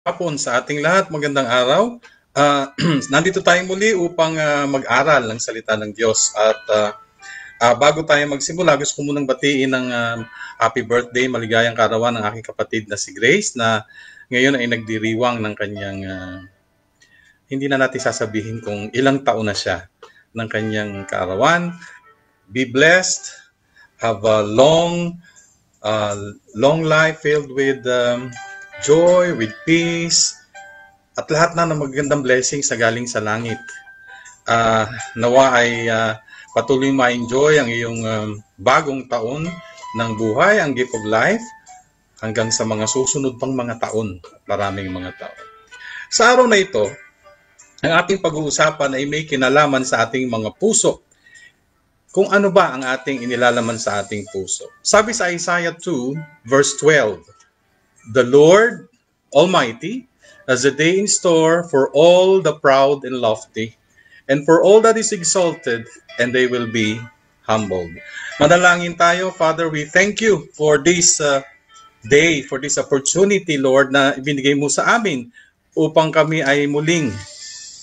Hapon sa ating lahat, magandang araw. Nandito tayo muli upang mag-aral ng salita ng Diyos. At bago tayo magsimula, gusto ko munang batiin ng happy birthday, maligayang kaarawan ng aking kapatid na si Grace na ngayon ay nagdiriwang ng kanyang, hindi na natin sasabihin kung ilang taon na siya ng kanyang kaarawan. Be blessed, have a long life filled with joy, with peace, at lahat na ng magagandang blessings sa galing sa langit. Nawa ay patuloy ma-enjoy ang iyong bagong taon ng buhay, ang gift of life, hanggang sa mga susunod pang mga taon, maraming mga taon. Sa araw na ito, ang ating pag-uusapan ay may kinalaman sa ating mga puso. Kung ano ba ang ating inilalaman sa ating puso? Sabi sa Isaiah 2, verse 12, "The Lord Almighty has a day in store for all the proud and lofty, and for all that is exalted, and they will be humbled." Manalangin tayo. Father, we thank you for this day, for this opportunity, Lord, na ibinigay mo sa amin upang kami ay muling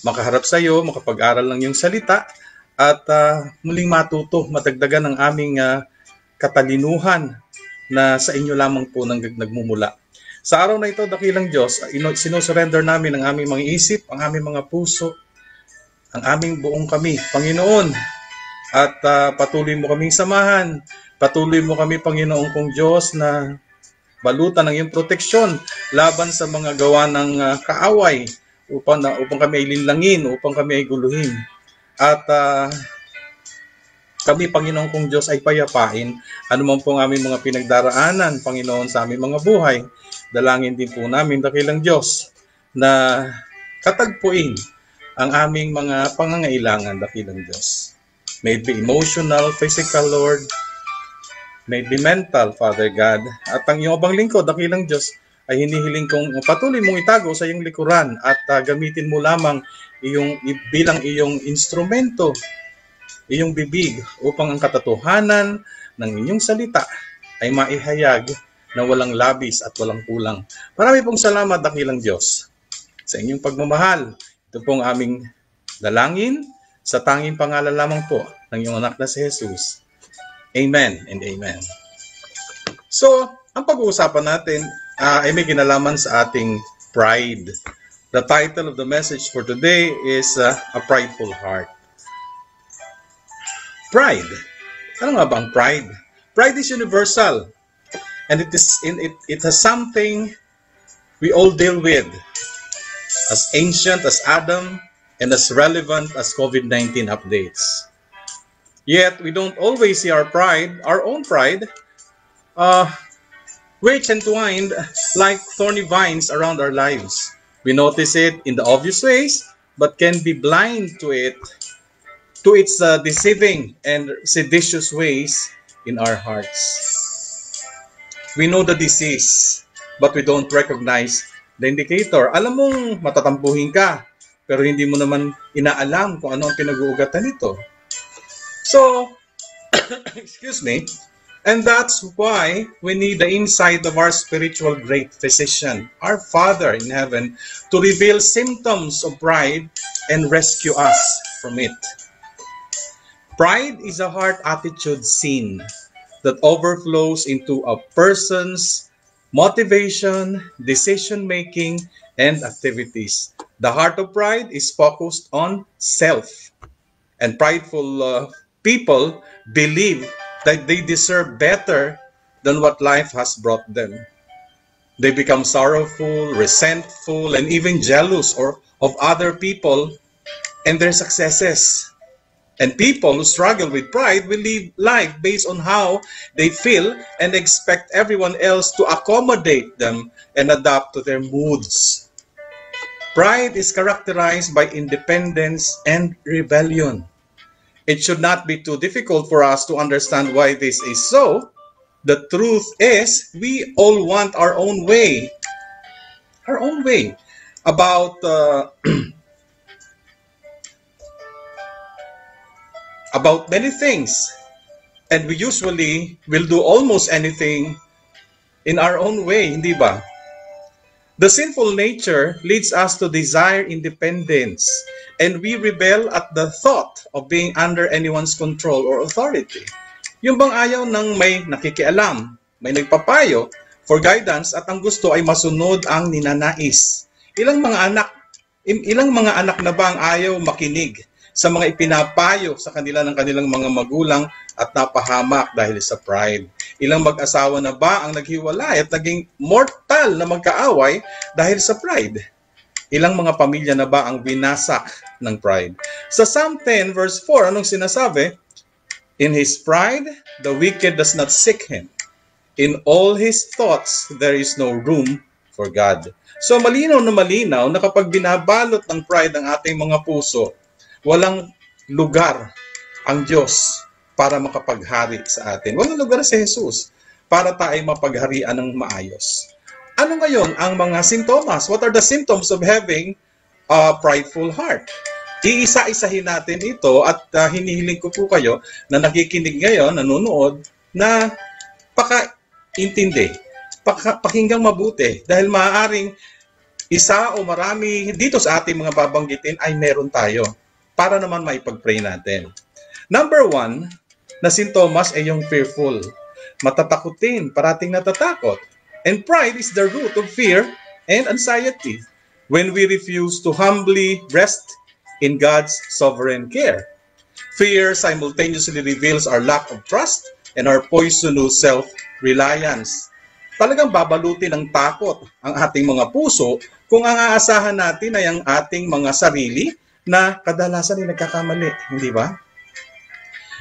makaharap sa iyo, makapag-aral ng iyong salita, at muling matuto, madagdagan ng aming katalinuhan na sa inyo lamang po nagmumula. Sa araw na ito, dakilang Diyos, sinusurrender namin ang aming mga isip, ang aming mga puso, ang aming buong kami, Panginoon. At patuloy mo kaming samahan, patuloy mo kami, Panginoon kong Diyos, na balutan ng iyong proteksyon laban sa mga gawa ng kaaway, upang kami ay linlangin, upang kami ay guluhin. At kami, Panginoon kong Diyos, ay payapain anuman po ang aming mga pinagdaraanan, Panginoon, sa aming mga buhay. Dalangin din po namin, dakilang Diyos, na katagpuin ang aming mga pangangailangan, dakilang Diyos. May it be emotional, physical, Lord. May it be mental, Father God. At ang iyong abang lingkod, dakilang Diyos, ay hinihiling kong patuloy mong itago sa iyong likuran at gamitin mo lamang bilang iyong instrumento, iyong bibig, upang ang katotohanan ng inyong salita ay maihayag na walang labis at walang kulang. Marami pong salamat, dakilang Diyos, sa inyong pagmamahal. Ito pong aming dalangin sa tanging pangalan lamang po ng iyong anak na si Jesus. Amen and amen. So, ang pag-uusapan natin ay may kinalaman sa ating pride. The title of the message for today is A Prideful Heart. Pride. Ano nga ba ang pride? Pride is universal. And it has something we all deal with, as ancient as Adam and as relevant as COVID-19 updates. Yet, we don't always see our own pride, which entwined like thorny vines around our lives. We notice it in the obvious ways, but can be blind to its deceiving and seditious ways in our hearts. We know the disease, but we don't recognize the indicator. Alam mong matatampuhin ka, pero hindi mo naman inaalam kung ano ang pinag-uugatan nito. So, excuse me, and that's why we need the insight of our spiritual great physician, our Father in heaven, to reveal symptoms of pride and rescue us from it. Pride is a heart attitude sin that overflows into a person's motivation, decision-making, and activities. The heart of pride is focused on self, and prideful people believe that they deserve better than what life has brought them. They become sorrowful, resentful, and even jealous of other people and their successes. And people who struggle with pride will live life based on how they feel and expect everyone else to accommodate them and adapt to their moods. Pride is characterized by independence and rebellion. It should not be too difficult for us to understand why this is so. The truth is, we all want our own way. Our own way about many things. And we usually will do almost anything in our own way, hindi ba? The sinful nature leads us to desire independence, and we rebel at the thought of being under anyone's control or authority. Yung bang ayaw ng may nakikialam, may nagpapayo for guidance at ang gusto ay masunod ang ninanais. Ilang mga anak na ba ang ayaw makinig sa mga ipinapayo sa kanila ng kanilang mga magulang at napahamak dahil sa pride? Ilang mag-asawa na ba ang naghiwalay at naging mortal na magkaaway dahil sa pride? Ilang mga pamilya na ba ang binasak ng pride? Sa Psalm 10 verse 4, anong sinasabi? In his pride, the wicked does not seek him. In all his thoughts, there is no room for God. So malinaw na kapag binabalot ng pride ang ating mga puso, walang lugar ang Diyos para makapaghari sa atin. Walang lugar si Jesus para tayo mapagharian ng maayos. Ano ngayon ang mga sintomas? What are the symptoms of having a prideful heart? Iisa-isahin natin ito at hinihiling ko po kayo na nakikinig ngayon, nanonood, na pakaintindi, pakinggang mabuti. Dahil maaaring isa o marami dito sa ating mga babanggitin ay meron tayo para naman maipag-pray natin. Number 1, na sintomas ay yung fearful. Matatakutin, parating natatakot. And pride is the root of fear and anxiety when we refuse to humbly rest in God's sovereign care. Fear simultaneously reveals our lack of trust and our poisonous self-reliance. Talagang babalutin ng takot ang ating mga puso kung ang aasahan natin ay ang ating mga sarili na kadalasan ay nagkakamali, hindi ba?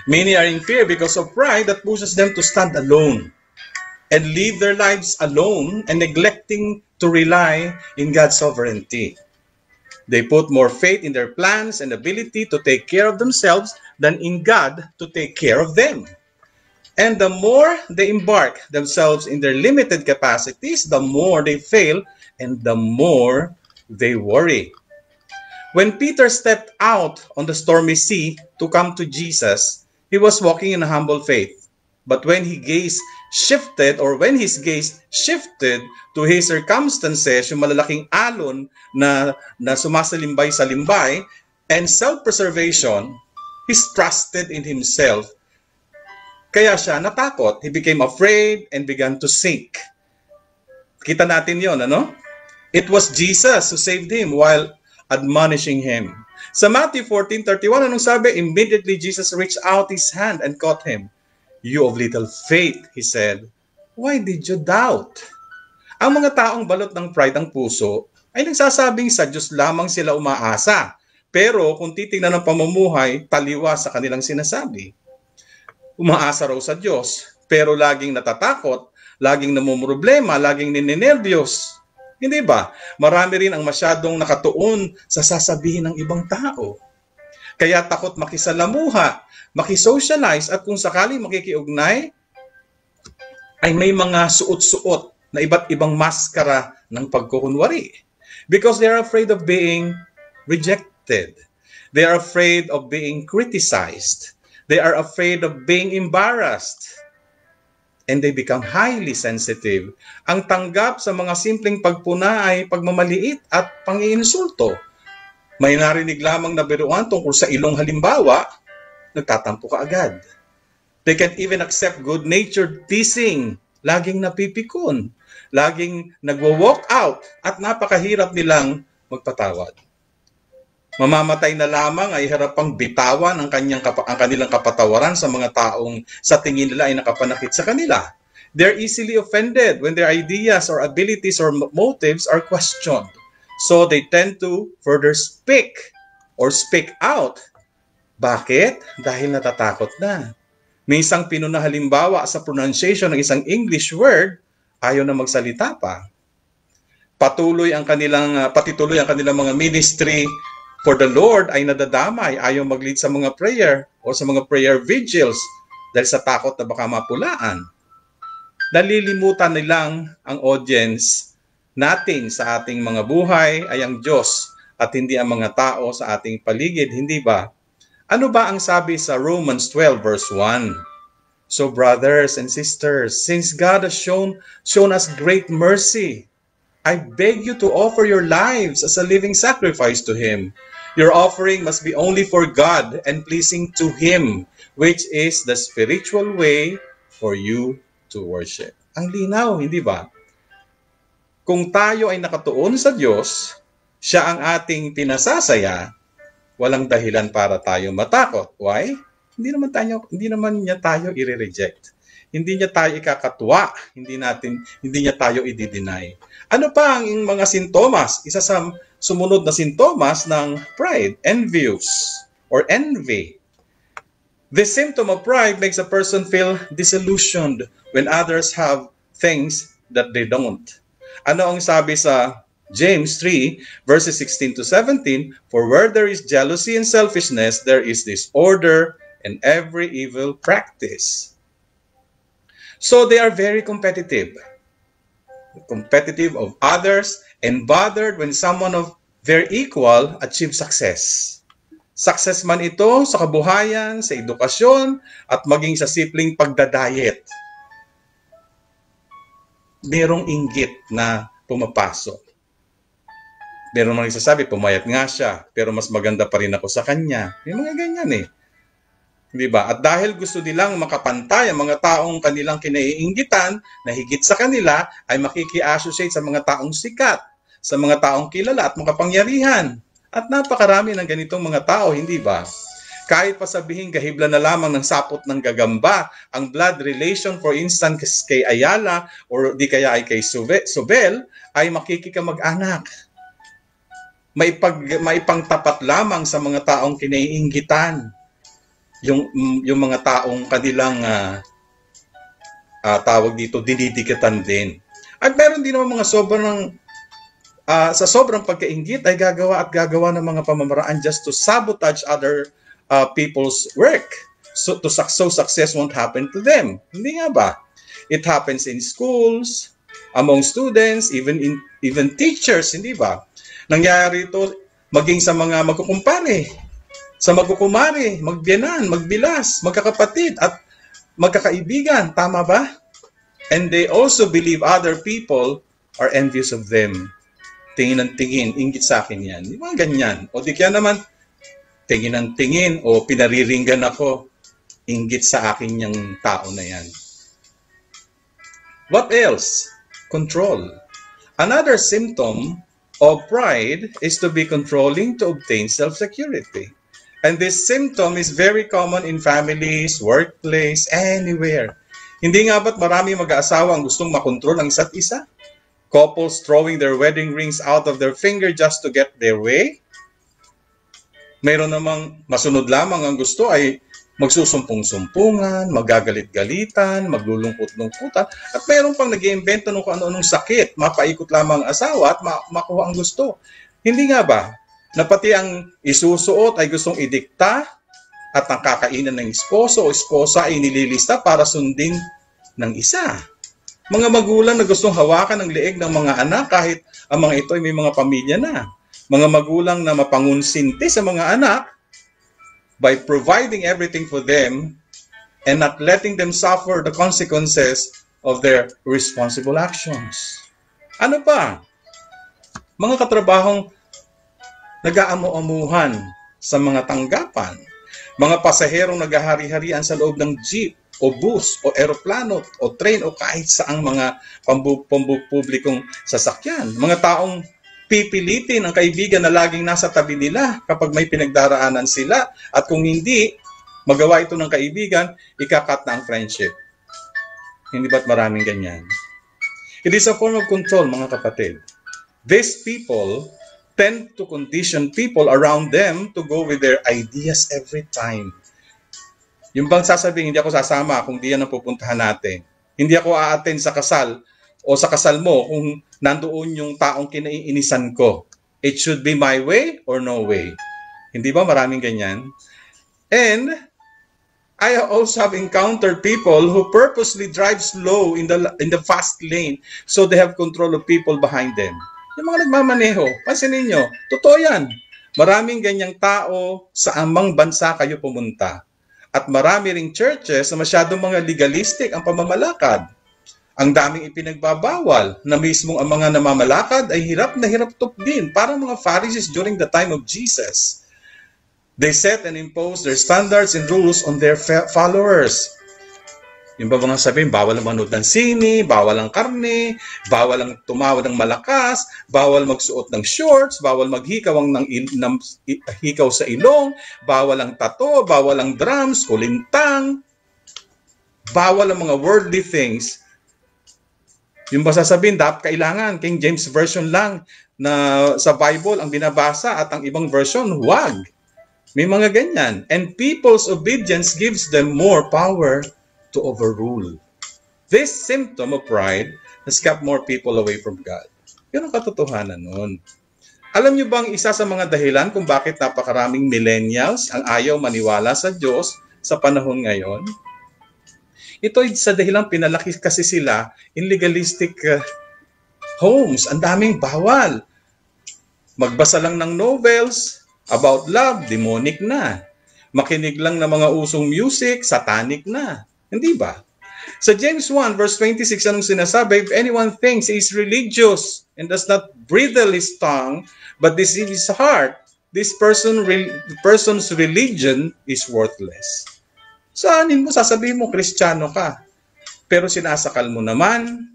Many are in fear because of pride that pushes them to stand alone and live their lives alone and neglecting to rely in God's sovereignty. They put more faith in their plans and ability to take care of themselves than in God to take care of them. And the more they embark themselves in their limited capacities, the more they fail and the more they worry. When Peter stepped out on the stormy sea to come to Jesus, he was walking in a humble faith. But when his gaze shifted to his circumstances, yung malalaking alon na sumasalimbay sa limbay, and self-preservation, he's trusted in himself. Kaya siya natakot. He became afraid and began to sink. Kita natin yon, ano? It was Jesus who saved him while admonishing him. Sa Matthew 14:31, anong sabi? Immediately Jesus reached out his hand and caught him. You of little faith, he said, why did you doubt? Ang mga taong balot ng pride ang puso ay nagsasabing sa Diyos lamang sila umaasa. Pero kung titingnan ng pamumuhay, taliwas sa kanilang sinasabi. Umaasa raw sa Diyos, pero laging natatakot, laging namumroblema, laging ninenervyos. Hindi ba? Marami rin ang masyadong nakatuon sa sasabihin ng ibang tao. Kaya takot makisalamuha, makisocialize, at kung sakaling makikiugnay, ay may mga suot-suot na iba't ibang maskara ng pagkukunwari. Because they are afraid of being rejected. They are afraid of being criticized. They are afraid of being embarrassed. And they become highly sensitive. Ang tanggap sa mga simpleng pagpuna ay pagmamaliit at pang-iinsulto. May narinig lamang na biruan tungkol sa ilong halimbawa, nagtatampo ka agad. They can't even accept good-natured teasing. Laging napipikon. Laging nagwo-walk out at napakahirap nilang magpatawad. Mamamatay na lamang ay harapang bitawan ang kanilang kapatawaran sa mga taong sa tingin nila ay nakapanakit sa kanila. They're easily offended when their ideas or abilities or motives are questioned. So they tend to further speak out. Bakit? Dahil natatakot na. May isang Pinoy na halimbawa sa pronunciation ng isang English word, ayaw na magsalita pa. Patituloy ang kanilang mga ministry for the Lord ay nadadamay, ayaw mag-lead sa mga prayer o sa mga prayer vigils dahil sa takot na baka mapulaan. Nalilimutan nilang ang audience natin sa ating mga buhay ay ang Diyos at hindi ang mga tao sa ating paligid, hindi ba? Ano ba ang sabi sa Romans 12 verse 1? So brothers and sisters, since God has shown us great mercy, I beg you to offer your lives as a living sacrifice to Him. Your offering must be only for God and pleasing to Him, which is the spiritual way for you to worship. Ang linaw, hindi ba? Kung tayo ay nakatuon sa Diyos, siya ang ating pinasasaya, walang dahilan para tayo matakot. Why? Hindi naman niya tayo i-reject. Hindi niya tayo ikakatwa, hindi niya tayo i-deny. Ano pa ang mga sintomas? Isa sa sumunod na sintomas ng pride, envious or envy. This symptom of pride makes a person feel disillusioned when others have things that they don't. Ano ang sabi sa James 3, verses 16 to 17, for where there is jealousy and selfishness, there is disorder and every evil practice. So they are very competitive of others and bothered when someone of their equal achieves success. Success man ito sa kabuhayan, sa edukasyon, at maging sa simpleng pagdadayet. Merong inggit na pumapasok. Meron mga nagsasabi, pumayat nga siya, pero mas maganda pa rin ako sa kanya. May mga ganyan eh. Diba? At dahil gusto nilang makapantay ang mga taong kanilang kinaiinggitan na higit sa kanila, ay makiki-associate sa mga taong sikat, sa mga taong kilala at makapangyarihan. At napakarami ng ganitong mga tao, hindi ba? Kahit pa sabihin gahibla na lamang ng sapot ng gagamba, ang blood relation, for instance, kay Ayala or di kaya ay kay Sobel, ay makikikamag-anak. Maipangtapat lamang sa mga taong kinaiinggitan. Yung mga taong kanilang tawag dito, dinidikitan din. At meron din naman mga sa sobrang pagkainggit ay gagawa ng mga pamamaraan just to sabotage other people's work. So success won't happen to them. Hindi nga ba? It happens in schools, among students, even teachers, hindi ba? Nangyari ito maging sa mga magkukumpare, sa magkukumari, magbiyanan, magbilas, magkakapatid, at magkakaibigan. Tama ba? And they also believe other people are envious of them. Tingin ng tingin, inggit sa akin yan. Di ba ganyan? O di kaya naman, tingin ng tingin, o pinariringgan ako, inggit sa akin yung tao na yan. What else? Control. Another symptom of pride is to be controlling to obtain self-security. And this symptom is very common in families, workplace, anywhere. Hindi nga ba't marami mag-aasawa ang gustong makontrol ang isa't isa? Couples throwing their wedding rings out of their finger just to get their way? Mayroon namang masunod lamang ang gusto ay magsusumpong-sumpungan, magagalit-galitan, maglulungkot-lungkutan, at mayroon pang nag-iimbento ng kung ano-anong sakit, mapaikot lamang ang asawa at makuha ang gusto. Hindi nga ba? Na pati ang isusuot ay gustong idikta at ang kakainan ng esposo o esposa ay nililista para sundin ng isa. Mga magulang na gustong hawakan ang leeg ng mga anak kahit ang mga ito ay may mga pamilya na. Mga magulang na mapangunsinti sa mga anak by providing everything for them and not letting them suffer the consequences of their responsible actions. Ano pa? Mga katrabahong nag-aamu-amuhan sa mga tanggapan, mga pasaherong naghahari-harian sa loob ng jeep o bus o eroplano o train o kahit saang mga pampublikong sasakyan, mga taong pipilitin ang kaibigan na laging nasa tabi nila kapag may pinagdaraanan sila, at kung hindi magawa ito ng kaibigan, ikakat na ang friendship. Hindi ba't maraming ganyan? It is a form of control, mga kapatid. These people tend to condition people around them to go with their ideas every time. Yung bang sasabihin, hindi ako sasama kung di yan ang pupuntahan natin. Hindi ako a-attend sa kasal o sa kasal mo kung nandoon yung taong kinaiinisan ko. It should be my way or no way. Hindi ba maraming ganyan? And I also have encountered people who purposely drive slow in the fast lane so they have control of people behind them. Yung mga nagmamaneho, pansinin nyo, totoo yan. Maraming ganyang tao sa amang bansa kayo pumunta. At marami ring churches na masyadong mga legalistic ang pamamalakad. Ang daming ipinagbabawal na mismong ang mga namamalakad ay hirap na hirap din, parang mga Pharisees during the time of Jesus. They set and impose their standards and rules on their followers. Yung ba mga sabihin, bawal manood ng sine, bawal ang karne, bawal ang tumawa ng malakas, bawal magsuot ng shorts, bawal maghikaw hikaw sa ilong, bawal ang tato, bawal ang drums, kulintang, bawal ang mga worldly things. Yung ba sasabihin, dapat kailangan King James Version lang na sa Bible ang binabasa at ang ibang version, huwag. May mga ganyan. And people's obedience gives them more power to overrule. This symptom of pride has kept more people away from God. Yun ang katotohanan nun. Alam niyo bang isa sa mga dahilan kung bakit napakaraming millennials ang ayaw maniwala sa Diyos sa panahon ngayon? Ito ay sa dahilan pinalaki kasi sila in legalistic homes. Ang daming bawal. Magbasa lang ng novels about love, demonic na. Makinig lang ng mga usong music, satanic na. Hindi ba? Sa James 1 verse 26, anong sinasabi? If anyone thinks he is religious and does not bridle his tongue, but deceive his heart, this person's religion is worthless. Saanin mo, sasabihin mo, Kristiyano ka. Pero sinasakal mo naman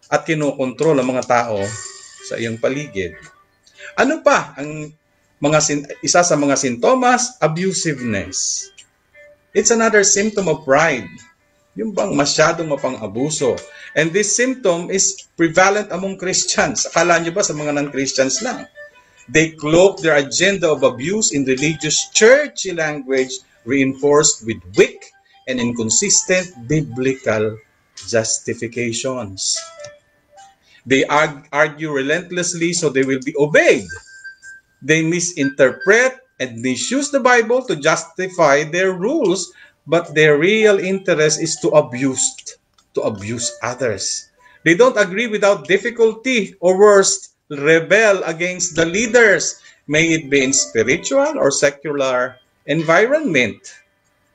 at kinokontrol ang mga tao sa iyong paligid. Ano pa ang isa sa mga sintomas? Abusiveness. It's another symptom of pride. Yung bang masyadong mapang-abuso. And this symptom is prevalent among Christians. Akala nyo ba sa mga non-Christians lang? They cloak their agenda of abuse in religious churchy language reinforced with weak and inconsistent biblical justifications. They argue relentlessly so they will be obeyed. They misinterpret and misuse the Bible to justify their rules, but their real interest is to abuse others. They don't agree without difficulty, or worse, rebel against the leaders, may it be in spiritual or secular environment.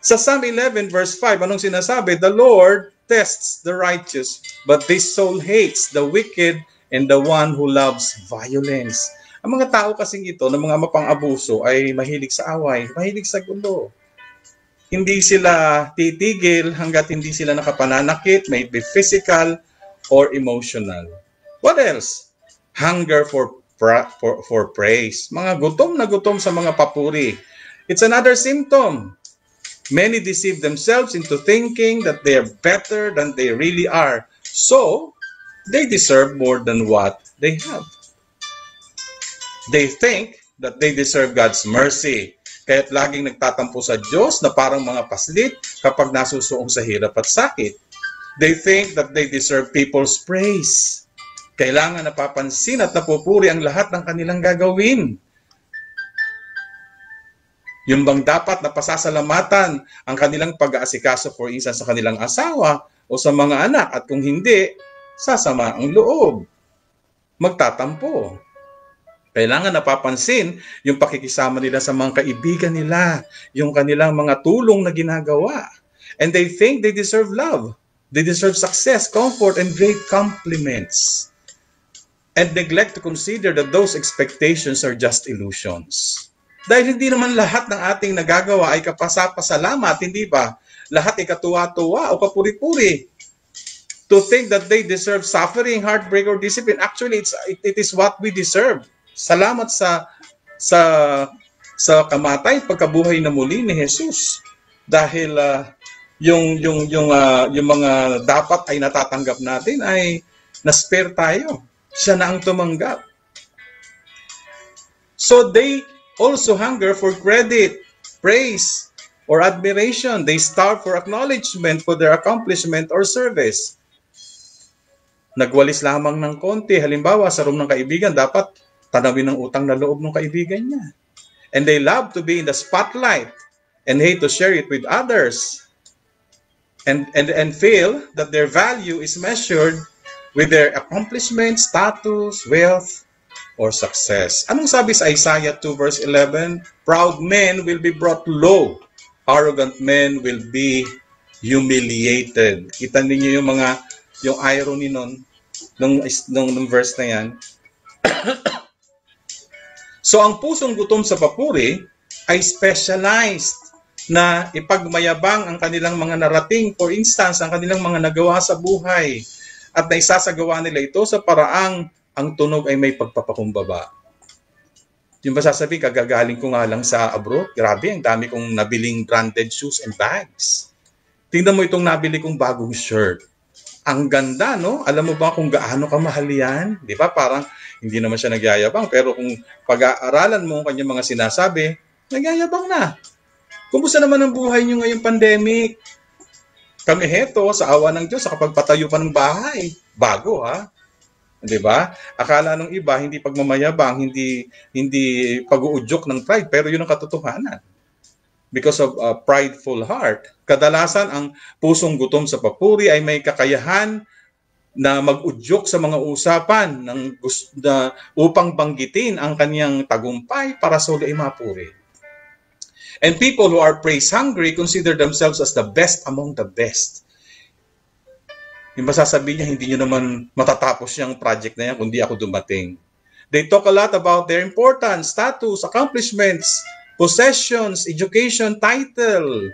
Sa Psalm 11 verse 5, anong sinasabi? The Lord tests the righteous, but this soul hates the wicked and the one who loves violence. Ang mga tao kasing ito, ng mga mapang-abuso, ay mahilig sa away, mahilig sa gulo. Hindi sila titigil hanggat hindi sila nakapananakit, may it be physical or emotional. What else? Hunger for praise. Mga gutom na gutom sa mga papuri. It's another symptom. Many deceive themselves into thinking that they are better than they really are. So, they deserve more than what they have. They think that they deserve God's mercy. Kaya't laging nagtatampo sa Diyos na parang mga paslit kapag nasusuong sa hirap at sakit. They think that they deserve people's praise. Kailangan napapansin at napupuri ang lahat ng kanilang gagawin. Yung bang dapat na pasasalamatan ang kanilang pag-aasikaso, for instance, sa kanilang asawa o sa mga anak, at kung hindi, sasama ang loob. Magtatampo. Kailangan napapansin yung pakikisama nila sa mga kaibigan nila, yung kanilang mga tulong na ginagawa. And they think they deserve love. They deserve success, comfort, and great compliments. And neglect to consider that those expectations are just illusions. Dahil hindi naman lahat ng ating nagagawa ay kapasapasalamat, hindi ba? Lahat ay katuwa-tuwa o kapuri-puri. To think that they deserve suffering, heartbreak, or discipline, actually, it is what we deserve. Salamat sa kamatay, pagkabuhay na muli ni Jesus. Dahil yung mga dapat ay natatanggap natin ay na-spare tayo. Siya na ang tumanggap. So they also hunger for credit, praise, or admiration. They starve for acknowledgement for their accomplishment or service. Nagwalis lamang ng konti. Halimbawa, sa room ng kaibigan, dapat tanawin ng utang na loob ng kaibigan niya. And they love to be in the spotlight and hate to share it with others. And feel that their value is measured with their accomplishment, status, wealth, or success. Anong sabi sa Isaiah 2 verse 11? Proud men will be brought low. Arrogant men will be humiliated. Kita ninyo yung mga yung irony nung verse na yan. So ang pusong gutom sa papuri ay specialized na ipagmayabang ang kanilang mga narating, for instance, ang kanilang mga nagawa sa buhay, at naisasagawa nila ito sa paraang ang tunog ay may pagpapakumbaba. Yung ba sasabihin, kagagaling ko nga lang sa abroad, grabe, ang dami kong nabiling branded shoes and bags. Tingnan mo itong nabili kong bagong shirt. Ang ganda, no? Alam mo ba kung gaano kamahal yan? Di ba? Parang hindi naman siya nagyayabang, pero kung pag-aaralan mo ang kanyang mga sinasabi, nagyayabang na. Kumusta naman ang buhay nyo ngayong pandemic? Kami heto, sa awa ng Diyos, sa kapagpatayo pa ng bahay. Bago, ha? Di ba? Akala ng iba, hindi pagmamayabang, hindi pag-uudyok ng pride, pero yun ang katotohanan. Because of a prideful heart, kadalasan ang pusong gutom sa papuri ay may kakayahan na mag-udyok sa mga usapan upang banggitin ang kanyang tagumpay para sa ay mapuri. And people who are praise-hungry consider themselves as the best among the best. Yung masasabi niya, hindi nyo naman matatapos yung project na yan kung di ako dumating. They talk a lot about their importance, status, accomplishments, possessions, education, title.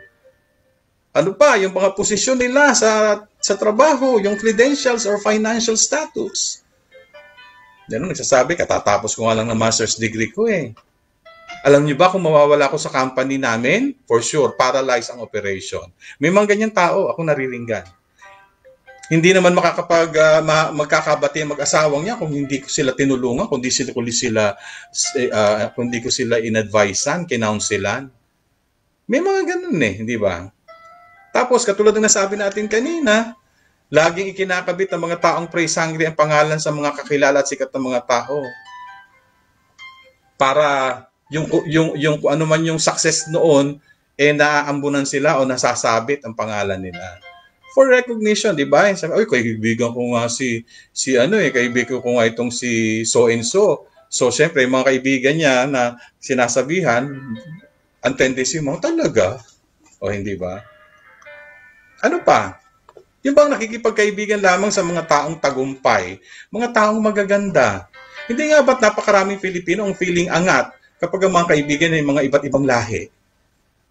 Ano pa, yung mga posisyon nila sa trabaho, yung credentials or financial status. Yan ang nagsasabi, katatapos ko nga lang ng master's degree ko eh. Alam niyo ba kung mawawala ako sa company namin? For sure, paralyze ang operation. May mga ganyan tao, ako nariringgan. Hindi naman magkakabati ang mag-asawang niya kung hindi ko sila tinulungan, kundi ko sila in-advisean, kinounselan. May mga ganun eh, hindi ba? Tapos, katulad ng nasabi natin kanina, laging ikinakabit ng mga taong praise-hungry ang pangalan sa mga kakilala at sikat ng mga tao. Para yung ano man yung success noon, naaambunan sila o nasasabit ang pangalan nila. For recognition, di ba? Sabi, oy, kaibigan ko nga kaibigan ko nga itong si so and so. So, syempre, yung mga kaibigan niya na sinasabihan, ang tendency mo, talaga? O hindi ba? Ano pa? Yung bang nakikipagkaibigan lamang sa mga taong tagumpay, mga taong magaganda. Hindi nga ba't napakaraming Pilipino ang feeling angat kapag ang mga kaibigan ay mga iba't ibang lahi?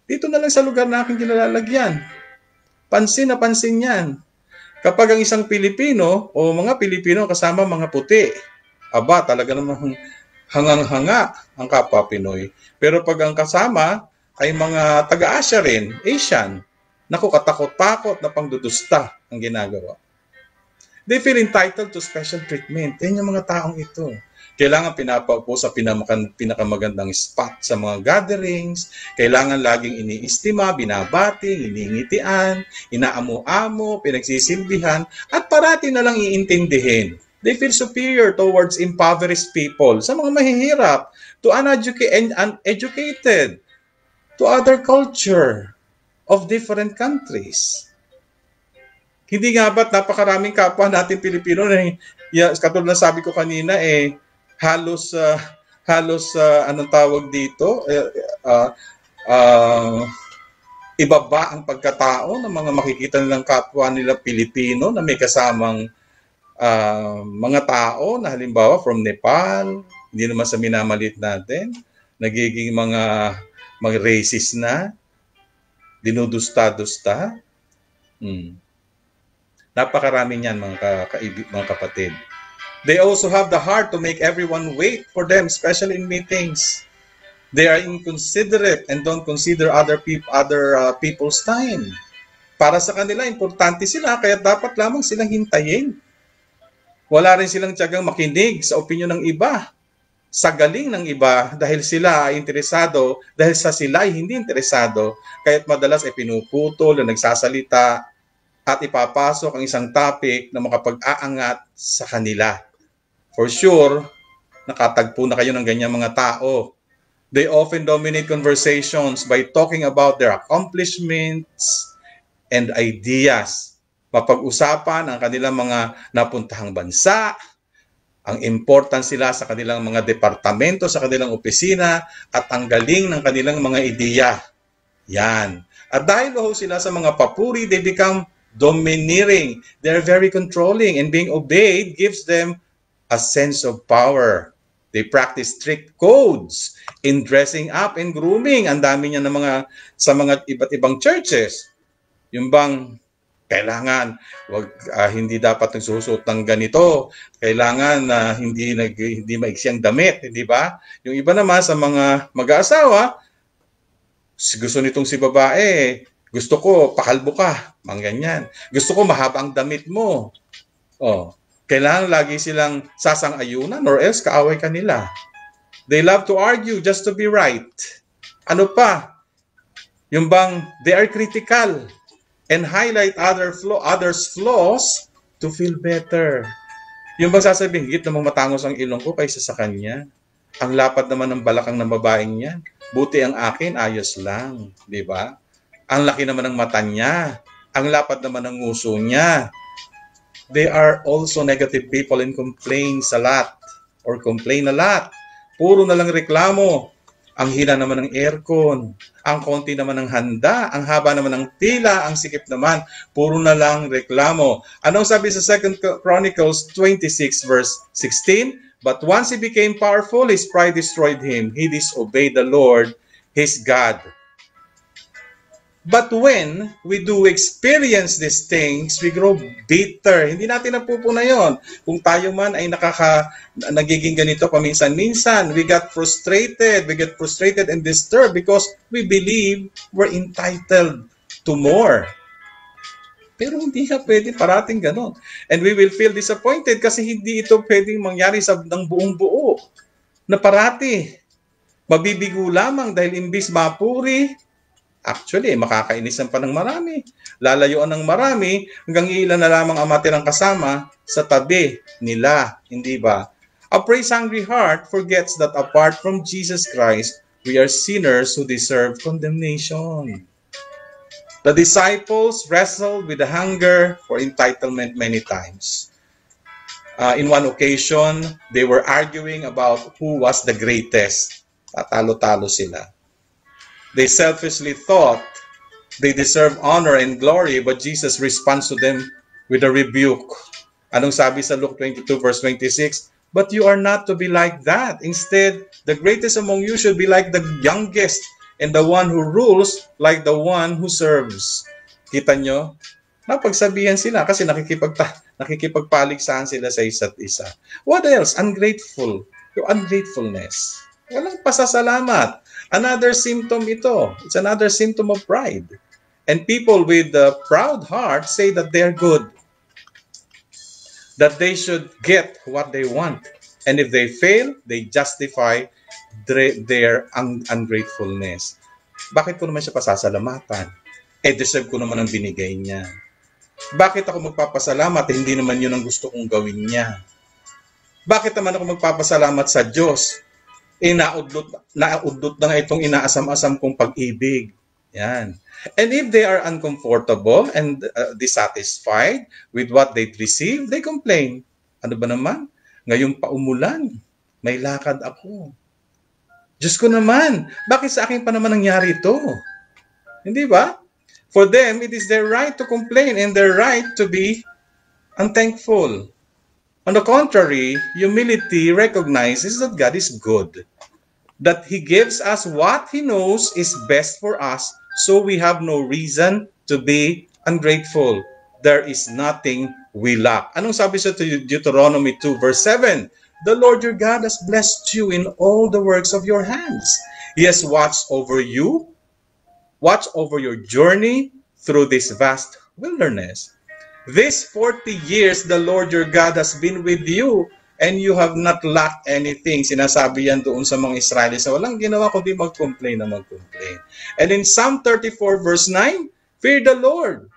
Dito na lang sa lugar na aking kinalalagyan. Pansin na pansin yan. Kapag ang isang Pilipino o mga Pilipino kasama mga puti, aba, talaga namang hangang-hanga ang kapwa Pinoy. Pero pag ang kasama ay mga taga-Asia rin, Asian, naku, katakot-takot na pangdudusta ang ginagawa. They feel entitled to special treatment. Yan yung mga taong ito. Kailangan pinapaupo sa pinakamagandang spot sa mga gatherings. Kailangan laging iniistima, binabating, iningitian, inaamo-amo, pinagsisilbihan, at parati na lang iintindihin. They feel superior towards impoverished people, sa mga mahihirap, to uneducated, to other culture of different countries. Hindi nga ba't napakaraming kapwa natin Pilipino na katulad na sabi ko kanina halos anong tawag dito ibaba ang pagkatao ng mga makikita nilang kapwa nila Pilipino na may kasamang mga tao na halimbawa from Nepal, hindi naman sa minamalit natin, nagiging mga racist na, dinudusta-dusta. Napakarami niyan mga kapatid. They also have the heart to make everyone wait for them, especially in meetings. They are inconsiderate and don't consider other people's time. Para sa kanila, importante sila, kaya dapat lamang silang hintayin. Wala rin silang tiyagang makinig sa opinyon ng iba, sa galing ng iba, dahil sila ay interesado, dahil sa sila ay hindi interesado, kaya't madalas ay pinuputol na nagsasalita at ipapasok ang isang topic na makapag-aangat sa kanila. For sure, nakatagpo na kayo ng ganyan mga tao. They often dominate conversations by talking about their accomplishments and ideas. Mapag-usapan ang kanilang mga napuntahang bansa, ang importance sila sa kanilang mga departamento, sa kanilang opisina, at ang galing ng kanilang mga ideya. Yan. At dahil sila sa mga papuri, they become domineering. They're very controlling, and being obeyed gives them a sense of power. They practice strict codes in dressing up and grooming. Ang dami niya ng sa mga iba't ibang churches. Yung bang kailangan hindi dapat nagsusuot ng ganito, kailangan hindi maiksi ang damit, di ba? Yung iba naman sa mga mag-aasawa, gusto nitong si babae, gusto ko pakalbo ka, mga ganyan. Gusto ko mahaba ang damit mo. Kailangan lagi silang sasang-ayunan or else kaaway ka nila. They love to argue just to be right. Ano pa? Yung bang they are critical and highlight others' flaws to feel better. Yung bang sasabihin, higit namang matangos ang ilong ko kaysa sa kanya. Ang lapad naman ng balakang ng babaeng yan. Buti ang akin, ayos lang. Di ba? Ang laki naman ng mata niya. Ang lapad naman ng nguso niya. They are also negative people and complain a lot. Puro na lang reklamo. Ang hina naman ng aircon. Ang konti naman ng handa. Ang haba naman ng pila. Ang sikip naman. Puro na lang reklamo. Anong sabi sa 2 Chronicles 26 verse 16? But once he became powerful, his pride destroyed him. He disobeyed the Lord, his God. But when we do experience these things, we grow bitter. Hindi natin napupuna yon. Kung tayo man ay nagiging ganito paminsan-minsan, we get frustrated and disturbed because we believe we're entitled to more. Pero hindi ka pwede parating ganon. And we will feel disappointed kasi hindi ito pwedeng mangyari ng buong buo. Na parati, mabibigo lamang dahil imbis mapuri, actually, makakainisan pa ng marami. Lalayuan ng marami hanggang ilan na lamang ang matirang kasama sa tabi nila. Hindi ba? A praise-hungry heart forgets that apart from Jesus Christ, we are sinners who deserve condemnation. The disciples wrestled with the hunger for entitlement many times. In one occasion, they were arguing about who was the greatest. Tatalo-talo sila. They selfishly thought they deserve honor and glory, but Jesus responds to them with a rebuke. Anong sabi sa Luke 22 verse 26? But you are not to be like that. Instead, the greatest among you should be like the youngest, and the one who rules like the one who serves. Kita nyo? Napagsabihan sila kasi nakikipagpaligsahan sila sa isa't isa. What else? Ungrateful. Yung ungratefulness. Walang pasasalamat. Another symptom ito. It's another symptom of pride. And people with a proud heart say that they are good. That they should get what they want. And if they fail, they justify their ungratefulness. Bakit ko naman siya pasasalamatan? Deserve ko naman ang binigay niya. Bakit ako magpapasalamat? Hindi naman yun ang gusto kong gawin niya. Bakit naman ako magpapasalamat sa Diyos? Naudlot na nga itong inaasam-asam kong pag-ibig. Yan. And if they are uncomfortable and dissatisfied with what they receive, they complain. Ano ba naman? Ngayong paumulan, may lakad ako. Diyos ko naman, bakit sa akin pa naman nangyari ito? Hindi ba? For them, it is their right to complain and their right to be unthankful. On the contrary, humility recognizes that God is good, that He gives us what He knows is best for us, so we have no reason to be ungrateful. There is nothing we lack. Anong sabi sa Deuteronomy 2 verse 7? The Lord your God has blessed you in all the works of your hands. He has watched over you, watched over your journey through this vast wilderness. This 40 years, the Lord your God has been with you, and you have not lacked anything. Sinasabi yan doon sa mga Israelis. Walang ginawa kundi mag-complain na mag-complain. And in Psalm 34 verse 9, fear the Lord,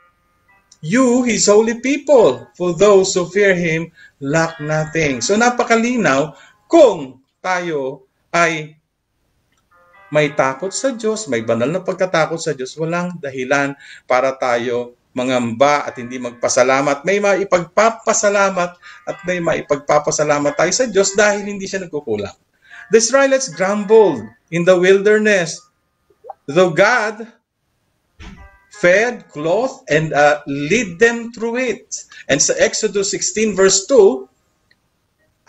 you, His holy people, for those who fear Him lack nothing. So napakalinaw kung tayo ay may takot sa Diyos, may banal na pagkatakot sa Diyos, walang dahilan para tayo mangamba at hindi magpasalamat. May maipagpapasalamat at may maipagpapasalamat tayo sa Diyos dahil hindi siya nagkukulang. The Israelites grumbled in the wilderness, though God fed, clothed, and lead them through it. And sa Exodus 16 verse 2,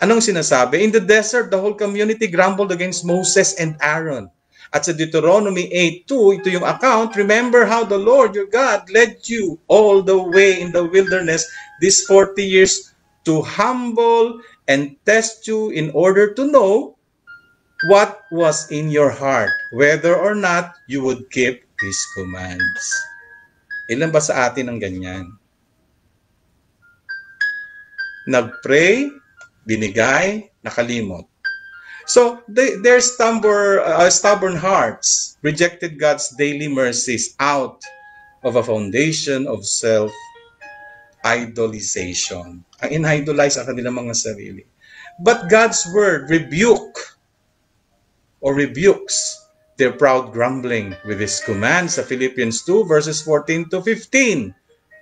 anong sinasabi? In the desert, the whole community grumbled against Moses and Aaron. At sa Deuteronomy 8:2, ito yung account, remember how the Lord your God led you all the way in the wilderness these 40 years to humble and test you in order to know what was in your heart, whether or not you would keep His commands. Ilan ba sa atin ang ganyan? Nag-pray, binigay, nakalimot. So, their stubborn hearts rejected God's daily mercies out of a foundation of self-idolization. Ang in-idolize ang kanilang mga sarili. But God's word rebukes their proud grumbling with His commands sa Philippians 2 verses 14 to 15.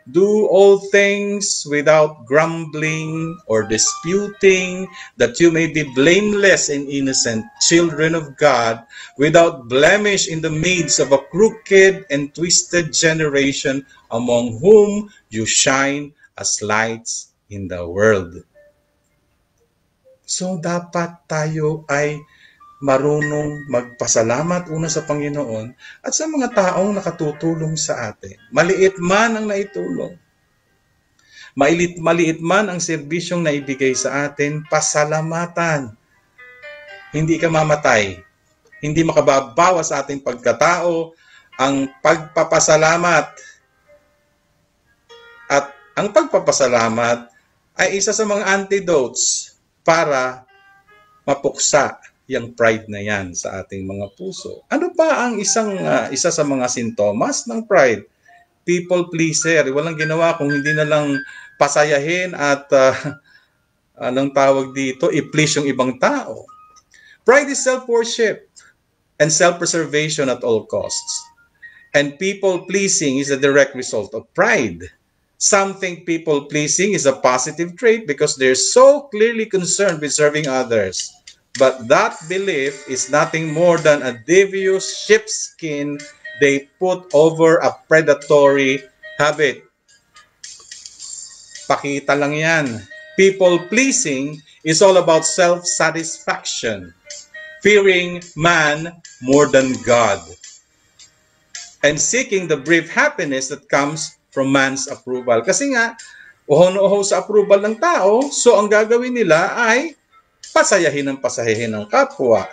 Do all things without grumbling or disputing, that you may be blameless and innocent children of God, without blemish in the midst of a crooked and twisted generation, among whom you shine as lights in the world. So dapat tayo ay marunong magpasalamat una sa Panginoon at sa mga taong nakatutulong sa atin. Maliit man ang naitulong, maliit man ang serbisyong naibigay sa atin, pasalamatan. Hindi ka mamatay. Hindi makababawa sa ating pagkatao ang pagpapasalamat. At ang pagpapasalamat ay isa sa mga antidotes para mapuksa yung pride na yan sa ating mga puso. Ano pa ang isa sa mga sintomas ng pride? People pleaser. Walang ginawa kung hindi na lang pasayahin at anong tawag dito, i-please yung ibang tao. Pride is self-worship and self-preservation at all costs. And people-pleasing is a direct result of pride. Some think people-pleasing is a positive trait because they're so clearly concerned with serving others. But that belief is nothing more than a devious sheepskin they put over a predatory habit. Pakita lang yan. People-pleasing is all about self-satisfaction, fearing man more than God, and seeking the brief happiness that comes from man's approval. Kasi nga, uho-uho sa approval ng tao, so ang gagawin nila ay pasayahin ng kapwa.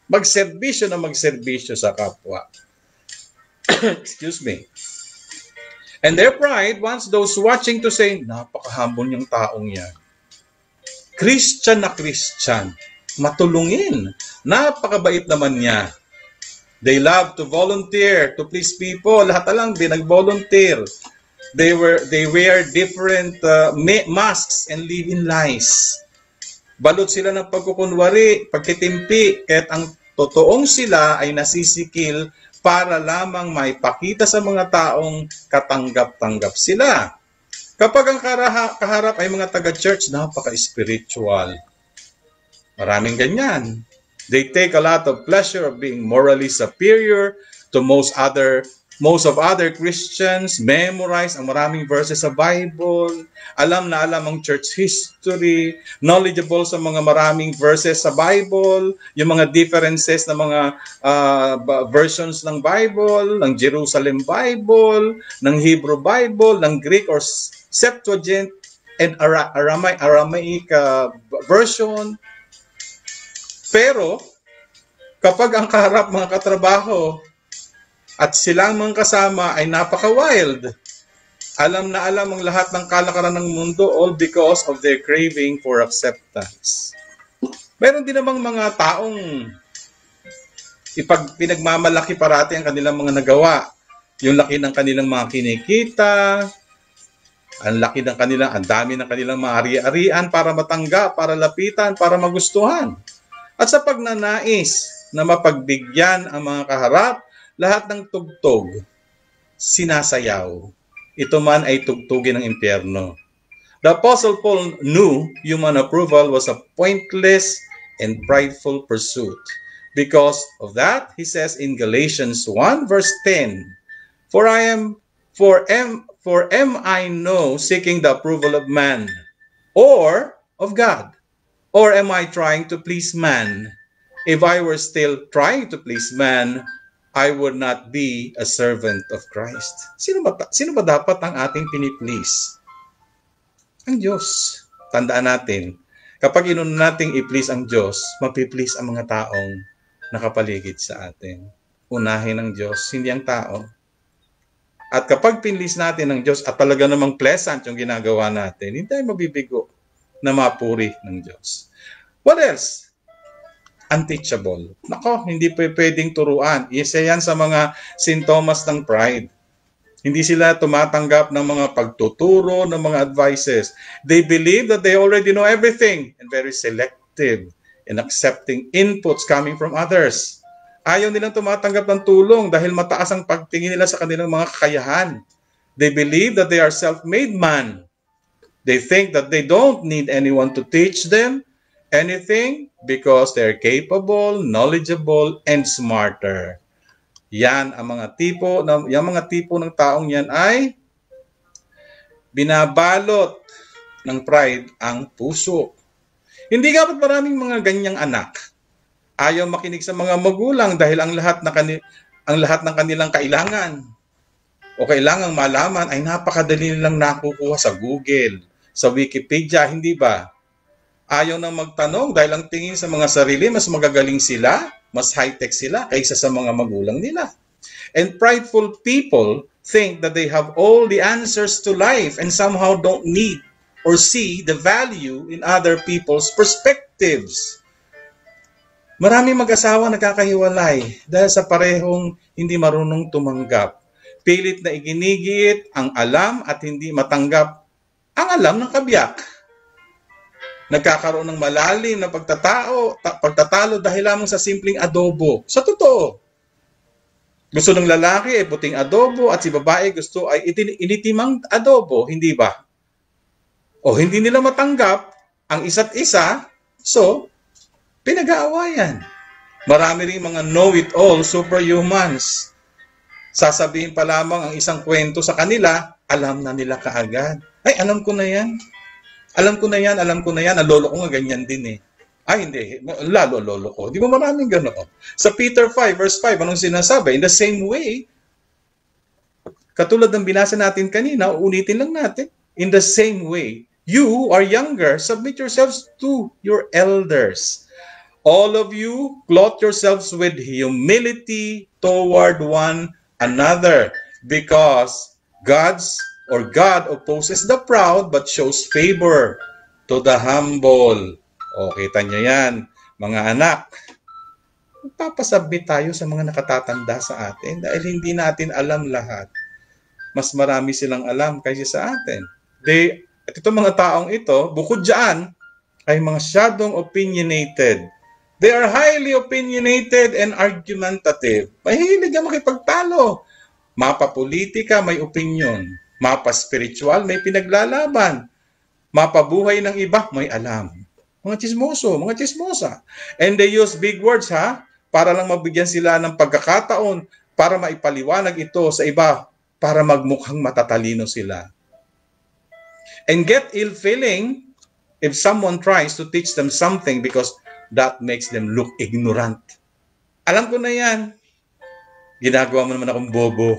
Magserbisyo sa kapwa. Excuse me. And their pride wants those watching to say, napaka-humble yung taong yan. Christian na Christian. Matulungin. Napakabait naman niya. They love to volunteer to please people. Lahat lang nag-volunteer. They wear different masks and live in lies. Balot sila ng pagkukunwari, pagtitimpi, kahit ang totoong sila ay nasisikil para lamang maipakita sa mga taong katanggap-tanggap sila. Kapag ang kaharap ay mga taga-church, napaka-spiritual. Maraming ganyan. They take a lot of pleasure of being morally superior to most of other Christians, memorize ang maraming verses sa Bible, alam na alam ang church history, knowledgeable sa mga maraming verses sa Bible, yung mga differences ng mga versions ng Bible, ng Jerusalem Bible, ng Hebrew Bible, ng Greek or Septuagint and Aramaic version. Pero kapag ang kaharap mga katrabaho at silang mga kasama ay napaka-wild, alam na alam ang lahat ng kalakaran ng mundo, all because of their craving for acceptance. Meron din namang mga taong pinagmamalaki parati ang kanilang mga nagawa. Yung laki ng kanilang mga kinikita, ang dami ng kanilang mga ari-arian para matanggap, para lapitan, para magustuhan. At sa pagnanais na mapagbigyan ang mga kaharap, lahat ng tugtog, sinasayaw. Ito man ay tugtugin ng impyerno. The Apostle Paul knew human approval was a pointless and prideful pursuit. Because of that, he says in Galatians 1 verse 10, For For am I no seeking the approval of man or of God? Or am I trying to please man? If I were still trying to please man, I would not be a servant of Christ. Sino ba dapat ang ating piniplease? Ang Diyos. Tandaan natin, kapag inuna nating i-please ang Diyos, mapiplease ang mga taong nakapaligid sa atin. Unahin ang Diyos, hindi ang tao. At kapag pinlease natin ang Diyos at talaga namang pleasant yung ginagawa natin, hindi tayo mabibigo na mapuri ng Diyos. What else? Unteachable. Nako, hindi pwedeng turuan. Isa yan sa mga sintomas ng pride. Hindi sila tumatanggap ng mga pagtuturo, ng mga advices. They believe that they already know everything and very selective in accepting inputs coming from others. Ayaw nilang tumatanggap ng tulong dahil mataas ang pagtingin nila sa kanilang mga kakayahan. They believe that they are self-made man. They think that they don't need anyone to teach them anything because they're capable, knowledgeable, and smarter. Yan ang mga tipo ng taong yan ay binabalot ng pride ang puso. Hindi dapat maraming mga ganyang anak. Ayaw makinig sa mga magulang dahil ang lahat ng kanilang kailangan o kailangang malaman ay napakadali nilang nakukuha sa Google, sa Wikipedia, hindi ba? Ayaw nang magtanong dahil ang tingin sa mga sarili, mas magagaling sila, mas high-tech sila kaysa sa mga magulang nila. And prideful people think that they have all the answers to life and somehow don't need or see the value in other people's perspectives. Maraming mag-asawa nagkakahiwalay dahil sa parehong hindi marunong tumanggap. Pilit na iginigit ang alam at hindi matanggap ang alam ng kabiyak. Nagkakaroon ng malalim na pagtatalo dahil lamang sa simpleng adobo. Sa totoo, gusto ng lalaki ay puting adobo at si babae gusto ay initimang adobo, hindi ba? O hindi nila matanggap ang isa't isa, so pinag-aawayan. Marami rin mga know-it-all superhumans. Sasabihin pa lamang ang isang kwento sa kanila, alam na nila kaagad. Ay, alam ko na yan. Alam ko na yan. Ang lolo ko nga ganyan din eh. Ay, hindi. Lalo lolo ko. Di ba maraming ganoon? Sa Peter 5, verse 5, anong sinasabi? In the same way, katulad ng binasa natin kanina, ulitin lang natin. In the same way, you are younger, submit yourselves to your elders. All of you, clothe yourselves with humility toward one another, because God opposes the proud but shows favor to the humble. O, kita nyo yan, mga anak. Magpapasabit tayo sa mga nakatatanda sa atin dahil hindi natin alam lahat. Mas marami silang alam kaysa sa atin. At itong mga taong ito, bukod dyan, ay mga masyadong opinionated. They are highly opinionated and argumentative. Mahilig ang makipagtalo. Mapa politika, may opinion. Mapa spiritual, may pinaglalaban. Mapa buhay ng iba, may alam. Mga chismoso, mga chismosa. And they use big words, para lang mabigyan sila ng pagkakataon para maipaliwanag ito sa iba para magmukhang matatalino sila. And get ill-feeling if someone tries to teach them something because that makes them look ignorant. Alam ko na yan. Ginagawa mo naman akong bobo.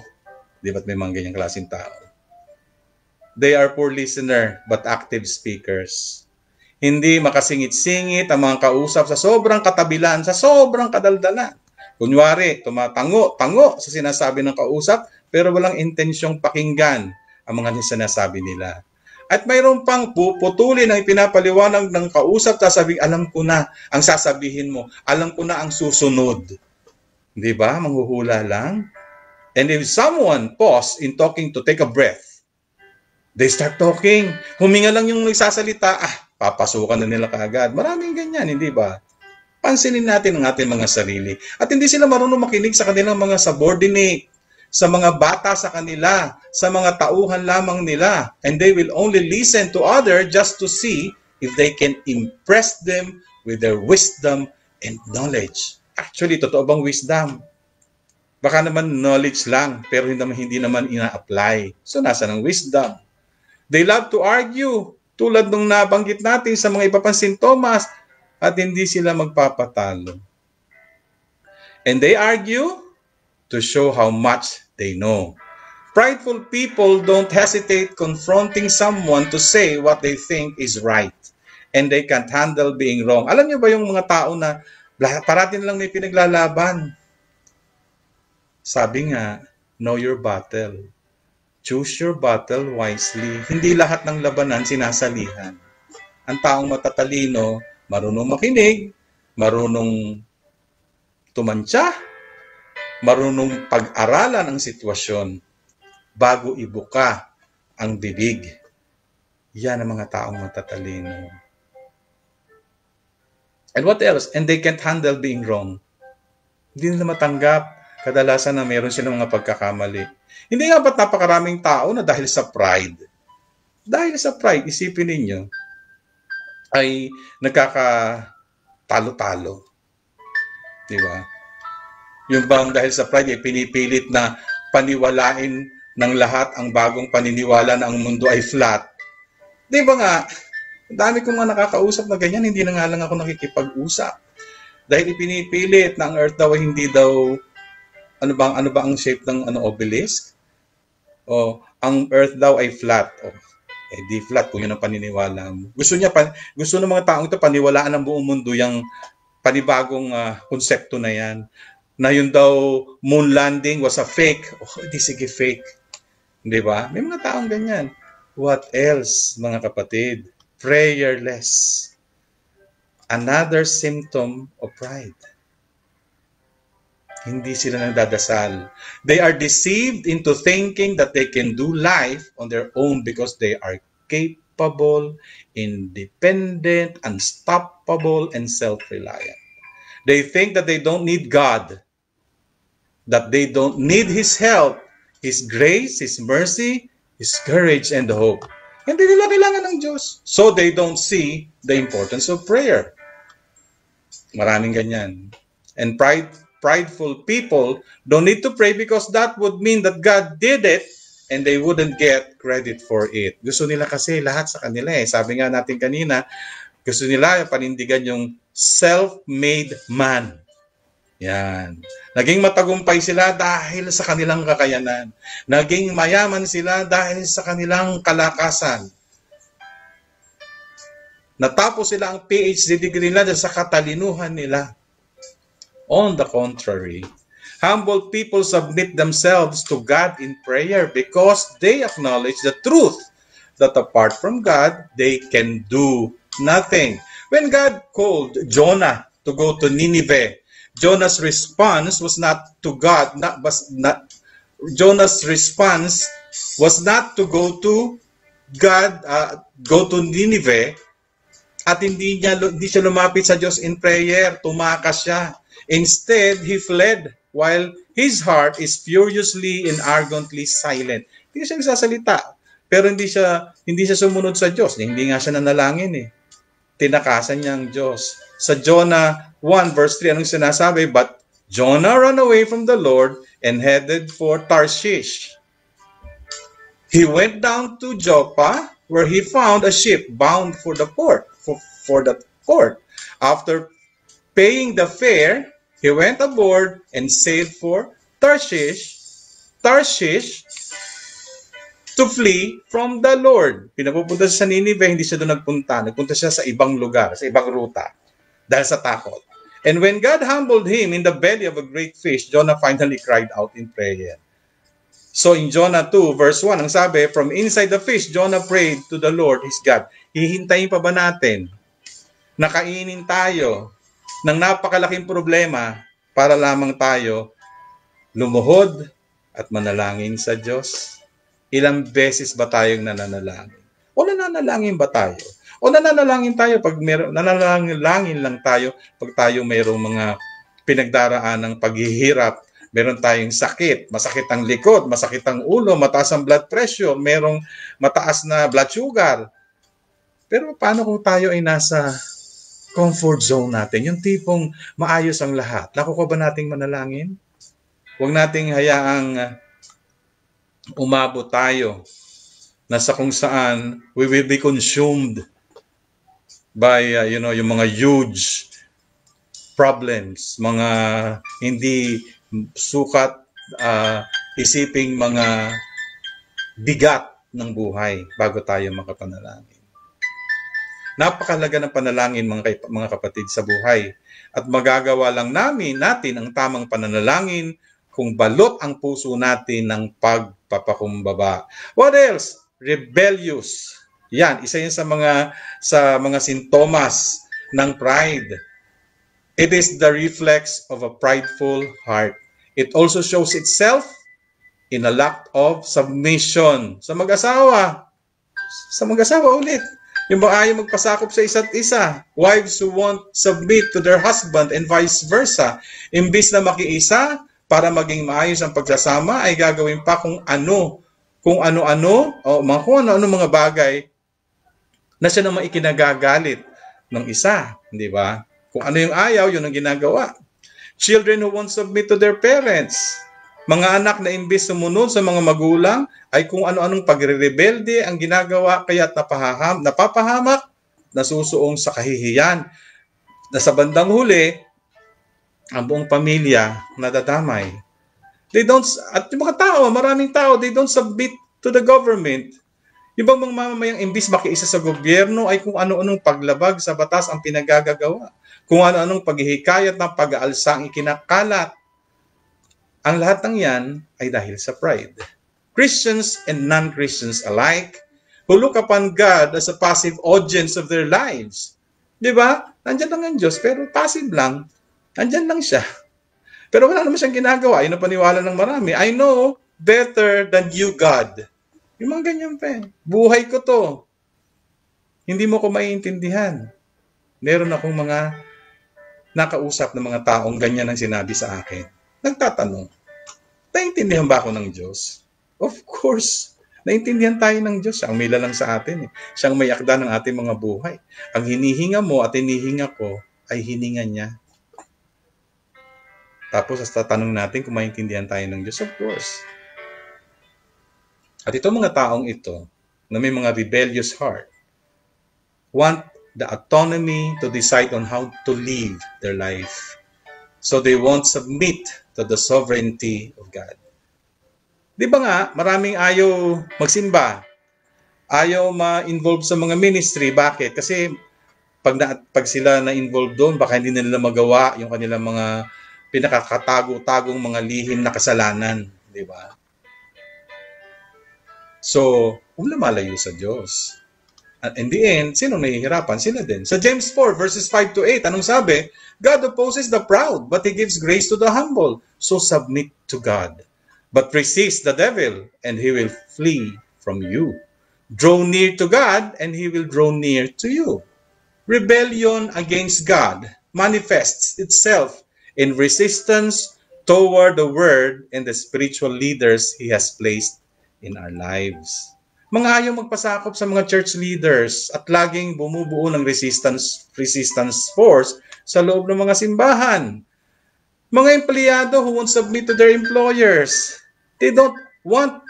Di ba't may mga ganyang klaseng tao? They are poor listener but active speakers. Hindi makasingit-singit ang mga kausap sa sobrang katabilan, sa sobrang kadaldalan. Kunwari, tumatango sa sinasabi ng kausap pero walang intensyong pakinggan ang mga sinasabi nila. At mayroon pang puputulin ang pinapaliwanag ng kausap, sasabihin, alam ko na ang sasabihin mo, alam ko na ang susunod. Di ba? Manghuhula lang. And if someone pause in talking to take a breath, they start talking. Huminga lang yung nagsasalita, papasukan na nila kaagad. Maraming ganyan, hindi ba? Pansinin natin ang ating mga sarili. At hindi sila marunong makinig sa kanilang mga subordinate, sa mga bata sa kanila, sa mga tauhan lamang nila. And they will only listen to others just to see if they can impress them with their wisdom and knowledge. Actually, totoo bang wisdom? Baka naman knowledge lang, pero hindi naman ina-apply. So, nasa ng wisdom? They love to argue, tulad nung nabanggit natin sa mga iba pang sintomas, at hindi sila magpapatalo. And they argue to show how much they know. Prideful people don't hesitate confronting someone to say what they think is right. And they can't handle being wrong. Alam niyo ba yung mga tao na parating lang may pinaglalaban? Sabi nga, know your battle. Choose your battle wisely. Hindi lahat ng labanan sinasalihan. Ang taong matatalino, marunong makinig, marunong tumantya, marunong pag-aralan ang sitwasyon bago ibuka ang bibig. Yan ang mga taong matatalino. And what else? And they can't handle being wrong. Hindi nila matanggap kadalasan na meron silang mga pagkakamali. Hindi nga ba't napakaraming tao na dahil sa pride? Dahil sa pride, isipin ninyo, ay nagkakatalo-talo. Di ba? Yung bang dahil sa pride ay pinipilit na paniwalain ng lahat ang bagong paniniwala na ang mundo ay flat. Di ba nga? Dami kong mga nakakausap na ganyan, hindi na nga lang ako nakikipag-usap. Dahil ipinipilit na ang earth daw ay hindi daw, ano ba ang shape ng obelisk? O, ang earth daw ay flat. O, di flat kung yun ang paniniwala mo. Gusto ng mga taong ito paniwalaan ng buong mundo yung panibagong konsepto na yan. Na yun daw, moon landing was a fake. Di sige fake. Di ba? May mga taong ganyan. What else, mga kapatid? Prayerless. Another symptom of pride. Hindi sila nagdadasal. They are deceived into thinking that they can do life on their own because they are capable, independent, unstoppable, and self-reliant. They think that they don't need God, that they don't need His help, His grace, His mercy, His courage, and hope. Hindi nila kailangan ng Diyos. So they don't see the importance of prayer. Maraming ganyan. And prideful people don't need to pray because that would mean that God did it and they wouldn't get credit for it. Gusto nila kasi lahat sa kanila eh. Sabi nga natin kanina, gusto nila panindigan yung self-made man. Yan. Naging matagumpay sila dahil sa kanilang kakayanan. Naging mayaman sila dahil sa kanilang kalakasan. Natapos sila ang PhD degree nila sa katalinuhan nila. On the contrary, humble people submit themselves to God in prayer because they acknowledge the truth that apart from God, they can do nothing. When God called Jonah to go to Nineveh, Jonah's response was not to God, Jonah's response was not to go to God, go to Nineveh, at hindi siya lumapit sa Diyos in prayer, tumakas siya. Instead, he fled while his heart is furiously and arrogantly silent. Hindi siya nagsasalita, pero hindi siya sumunod sa Diyos. Hindi nga siya nanalangin eh. Tinakasan niya ang Diyos. Sa Jonah 1 verse 3, anong sinasabi? But Jonah ran away from the Lord and headed for Tarshish. He went down to Joppa, where he found a ship bound for the port. After paying the fare, he went aboard and sailed for Tarshish to flee from the Lord. Pinapupunta siya sa Nineveh, hindi siya doon nagpunta. Nagpunta siya sa ibang lugar, sa ibang ruta, dahil sa takot. And when God humbled him in the belly of a great fish, Jonah finally cried out in prayer. So in Jonah 2 verse 1, ang sabi, from inside the fish, Jonah prayed to the Lord his God. Hihintayin pa ba natin? Nakainin tayo ng napakalaking problema para lamang tayo lumuhod at manalangin sa Diyos? Ilang beses ba tayong nananalangin? O nananalangin ba tayo? O nananalangin tayo pag nananalangin lang tayo pag tayo mayroong mga pinagdaraan ng paghihirap, meron tayong sakit, masakit ang likod, masakit ang ulo, mataas ang blood pressure, merong mataas na blood sugar. Pero paano kung tayo ay nasa comfort zone natin, yung tipong maayos ang lahat? Nakuha ba nating manalangin? Huwag nating hayaang umabot tayo na sa kung saan we will be consumed by, yung mga huge problems, mga hindi sukat isiping mga bigat ng buhay bago tayo makapanalangin. Napakalaga ng panalangin mga kapatid sa buhay. At magagawa lang natin ang tamang pananalangin kung balot ang puso natin ng pagpapakumbaba. What else? Rebellious. Yan, isa yan sa mga sintomas ng pride. It is the reflex of a prideful heart. It also shows itself in a lack of submission sa mag-asawa. Sa mag-asawa ulit. Yung ba ayaw magpasakop sa isa't isa. Wives who won't submit to their husband and vice versa. Imbis na makiisa para maging maayos ang pagsasama, ay gagawin pa kung ano-ano mga bagay na siya naman ikinagagalit ng isa. Di ba? Kung ano yung ayaw, yun ang ginagawa. Children who won't submit to their parents. Mga anak na imbis sumunod sa mga magulang ay kung ano-anong pagre-rebelde ang ginagawa kaya't napapahamak, nasusuong sa kahihiyan. Na sa bandang huli, ang buong pamilya nadadamay. At yung mga tao, maraming tao, they don't submit to the government. Yung bang mga mamamayang imbis makiisa sa gobyerno ay kung ano-anong paglabag sa batas ang pinagagagawa. Kung ano-anong paghihikayat ng pag-aalsa ang ikinakalat. Ang lahat ng yan ay dahil sa pride. Christians and non-Christians alike who look upon God as a passive audience of their lives. Di ba? Nandyan lang ang Diyos, pero passive lang. Nandyan lang siya. Pero wala naman siyang ginagawa. Yun ang paniwala ng marami. I know better than you, God. Yung mga ganyan pa. Buhay ko to. Hindi mo ko maiintindihan. Meron akong mga nakausap ng mga taong ganyan ang sinabi sa akin. Nagtatanong, naintindihan ba ako ng Diyos? Of course. Naintindihan tayo ng Diyos. Siya ang may lalang sa atin. Siya ang may akda ng ating mga buhay. Ang hinihinga mo at hinihinga ko ay hininga niya. Tapos, tatanong natin kung maintindihan tayo ng Diyos. Of course. At itong mga taong ito, na may mga rebellious heart, want the autonomy to decide on how to live their life. So they won't submit to the sovereignty of God. Di ba nga, maraming ayaw magsimba, ayaw ma-involve sa mga ministry. Bakit? Kasi pag sila na-involve doon, baka hindi nila magawa yung kanilang mga pinakakatago-tagong mga lihim na kasalanan. Di ba? So, lumalayo sa Diyos. At in the end, sino nahihirapan? Sila din. Sa James 4, verses 5 to 8, anong sabi? God opposes the proud, but He gives grace to the humble. So submit to God. But resist the devil, and he will flee from you. Draw near to God, and He will draw near to you. Rebellion against God manifests itself in resistance toward the Word and the spiritual leaders He has placed in our lives. Mga ayaw magpasakop sa mga church leaders at laging bumubuo ng resistance force sa loob ng mga simbahan. Mga empleyado who won't submit to their employers. They don't want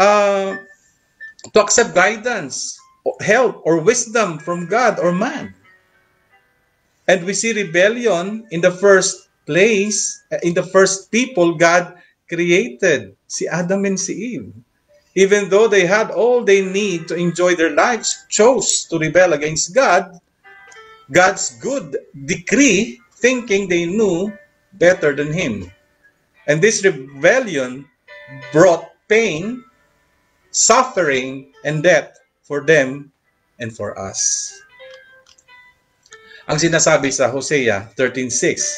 to accept guidance, help, or wisdom from God or man. And we see rebellion in the first place, in the first people God created, si Adam and si Eve. Even though they had all they need to enjoy their lives, chose to rebel against God, God's good decree, thinking they knew better than Him. And this rebellion brought pain, suffering, and death for them and for us. Ang sinasabi sa Hosea 13:6,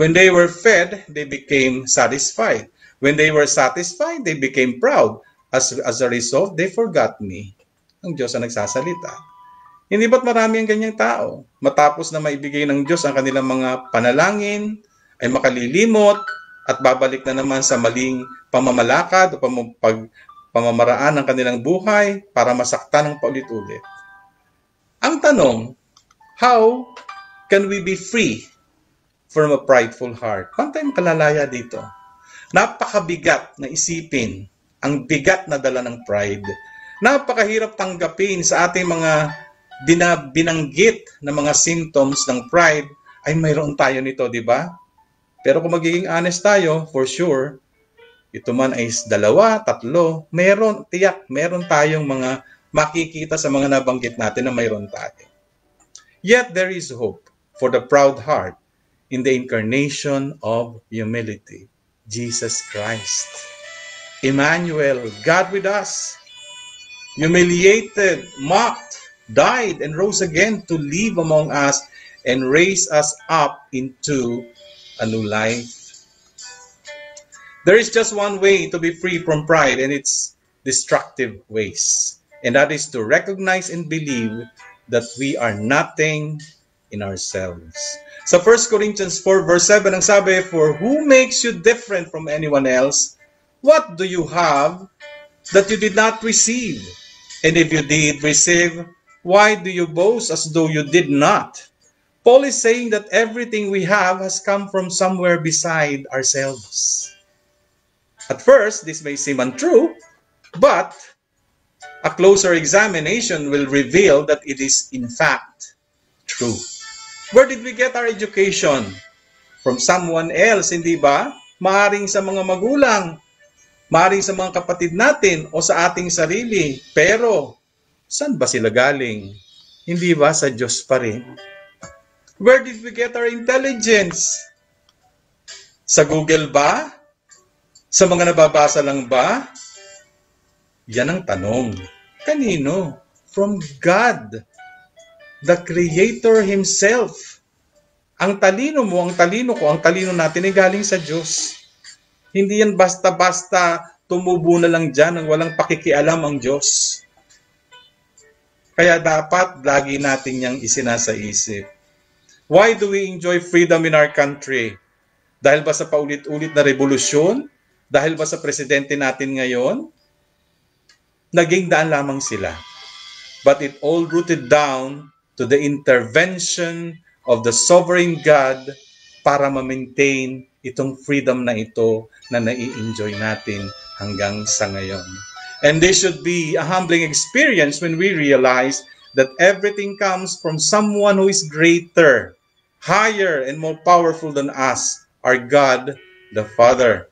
when they were fed, they became satisfied. When they were satisfied, they became proud. As a result, they forgot me. Ang Diyos ang nagsasalita. Hindi ba't marami ang ganyang tao? Matapos na maibigay ng Diyos ang kanilang mga panalangin, ay makalilimot at babalik na naman sa maling pamamalakad o pamamaraan ng kanilang buhay para masaktan ng paulit-ulit. Ang tanong, how can we be free from a prideful heart? Paano tayo makalalaya dito? Napakabigat na isipin ang bigat na dala ng pride. Napakahirap tanggapin sa ating mga binanggit na mga symptoms ng pride ay mayroon tayo nito, di ba? Pero kung magiging honest tayo, for sure, ito man ay dalawa, tatlo, meron tayong mga makikita sa mga nabanggit natin na mayroon tayo. Yet there is hope for the proud heart in the incarnation of humility, Jesus Christ. Emmanuel, God with us, humiliated, mocked, died, and rose again to live among us and raise us up into a new life. There is just one way to be free from pride, and it's destructive ways. And that is to recognize and believe that we are nothing in ourselves. So 1 Corinthians 4 verse 7 ang sabi, "For who makes you different from anyone else? What do you have that you did not receive? And if you did receive, why do you boast as though you did not?" Paul is saying that everything we have has come from somewhere beside ourselves. At first, this may seem untrue, but a closer examination will reveal that it is in fact true. Where did we get our education? From someone else, hindi ba? Maaring sa mga magulang, maaring sa mga kapatid natin o sa ating sarili. Pero, saan ba sila galing? Hindi ba sa Diyos pa rin? Where did we get our intelligence? Sa Google ba? Sa mga nababasa lang ba? Yan ang tanong. Kanino? From God, the Creator Himself. Ang talino mo, ang talino ko, ang talino natin ay galing sa Diyos. Hindi yan basta-basta tumubo na lang dyan ang walang pakikialam ang Diyos. Kaya dapat lagi natin yang isinasaisip. Why do we enjoy freedom in our country? Dahil ba sa paulit-ulit na revolusyon? Dahil ba sa presidente natin ngayon? Naging daan lamang sila. But it all rooted down to the intervention of the sovereign God para ma-maintain itong freedom na ito na nai-enjoy natin hanggang sa ngayon. And this should be a humbling experience when we realize that everything comes from someone who is greater, higher, and more powerful than us, our God, the Father.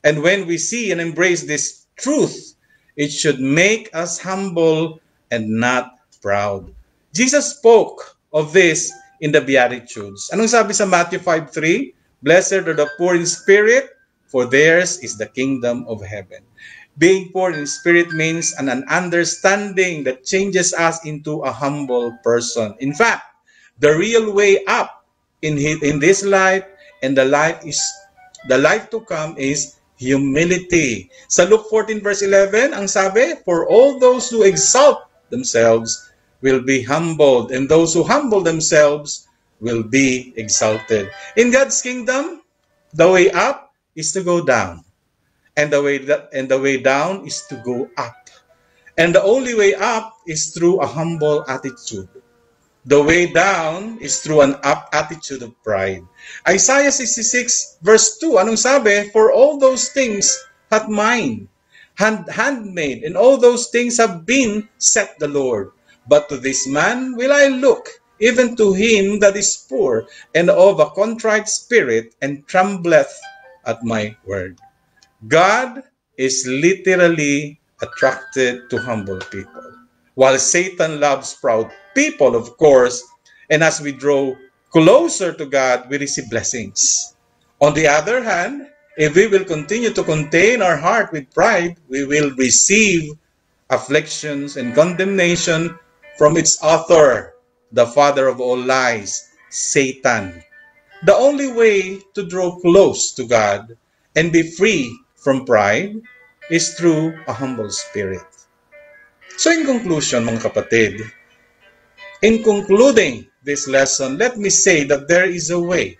And when we see and embrace this truth, it should make us humble and not proud. Jesus spoke of this in the Beatitudes. Anong sabi sa Matthew 5:3? Blessed are the poor in spirit, for theirs is the kingdom of heaven. Being poor in spirit means an understanding that changes us into a humble person. In fact, the real way up in this life and the life to come is humility. Sa Luke 14 verse 11, ang sabi, "For all those who exalt themselves will be humbled, and those who humble themselves will be exalted." In God's kingdom, the way up is to go down, and the way down is to go up. And the only way up is through a humble attitude. The way down is through an up attitude of pride. Isaiah 66 verse 2, anong sabi? "For all those things hath mine, handmade, and all those things have been, said the Lord. But to this man will I look, even to him that is poor, and of a contrite spirit, and trembleth at my word." God is literally attracted to humble people, while Satan loves proud people, of course. And as we draw closer to God, we receive blessings. On the other hand, if we will continue to contain our heart with pride, we will receive afflictions and condemnation from its author, the father of all lies, Satan. The only way to draw close to God and be free from pride is through a humble spirit. So in conclusion, mga kapatid, in concluding this lesson, let me say that there is a way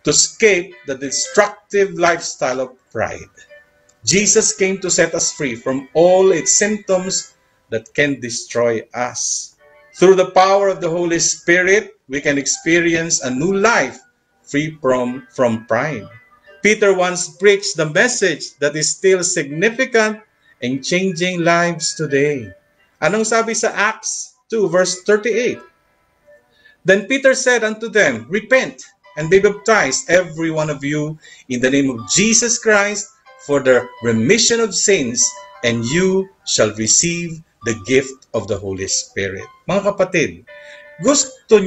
to escape the destructive lifestyle of pride. Jesus came to set us free from all its symptoms that can destroy us. Through the power of the Holy Spirit, we can experience a new life free from pride. Peter once preached the message that is still significant and changing lives today. Anong sabi sa Acts 2 verse 38? Then Peter said unto them, Repent and be baptized, every one of you, in the name of Jesus Christ, for the remission of sins, and you shall receive the gift of the Holy Spirit. Mga kapatid, gusto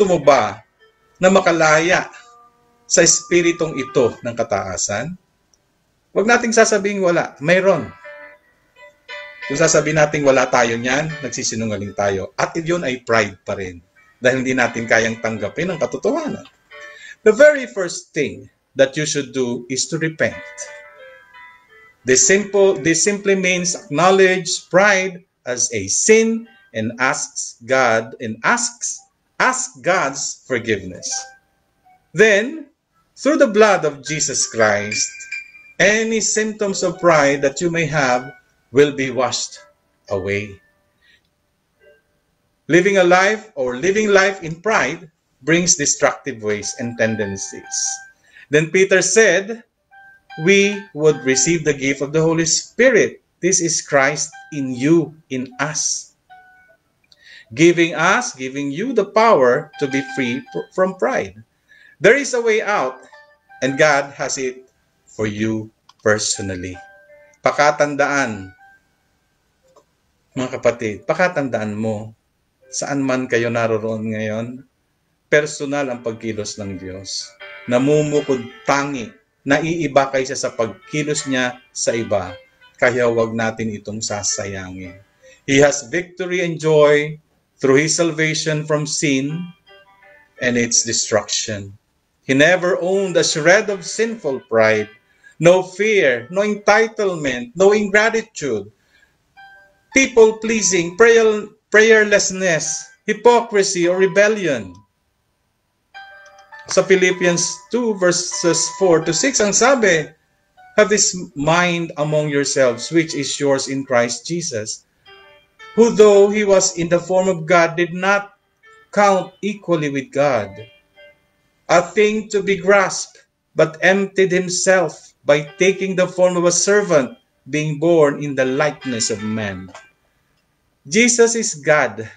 mo ba na makalaya sa espiritong ito ng kataasan? Huwag nating sasabing wala. Mayroon. Kung sasabihin natin wala tayo niyan, nagsisinungaling tayo. At yun ay pride pa rin. Dahil hindi natin kayang tanggapin ang katotohanan. The very first thing that you should do is to repent. This simply means acknowledge pride as a sin and ask God's forgiveness. Then, through the blood of Jesus Christ, any symptoms of pride that you may have will be washed away. Living life in pride brings destructive ways and tendencies. Then Peter said, we would receive the gift of the Holy Spirit. This is Christ in you, in us. Giving you the power to be free from pride. There is a way out, and God has it for you personally. Pakatandaan, mga kapatid, pakatandaan mo, saan man kayo naroroon ngayon, personal ang pagkilos ng Diyos. Namumukod tangi, naiiba kaysa sa pagkilos niya sa iba, kaya wag natin itong sasayangin. He has victory and joy through His salvation from sin and its destruction. He never owned a shred of sinful pride, no fear, no entitlement, no ingratitude, people-pleasing, prayerlessness, hypocrisy, or rebellion. Sa Philippians 2 verses 4 to 6, ang sabi, have this mind among yourselves, which is yours in Christ Jesus, who though He was in the form of God, did not count equally with God a thing to be grasped, but emptied Himself by taking the form of a servant, being born in the likeness of man. Jesus is God,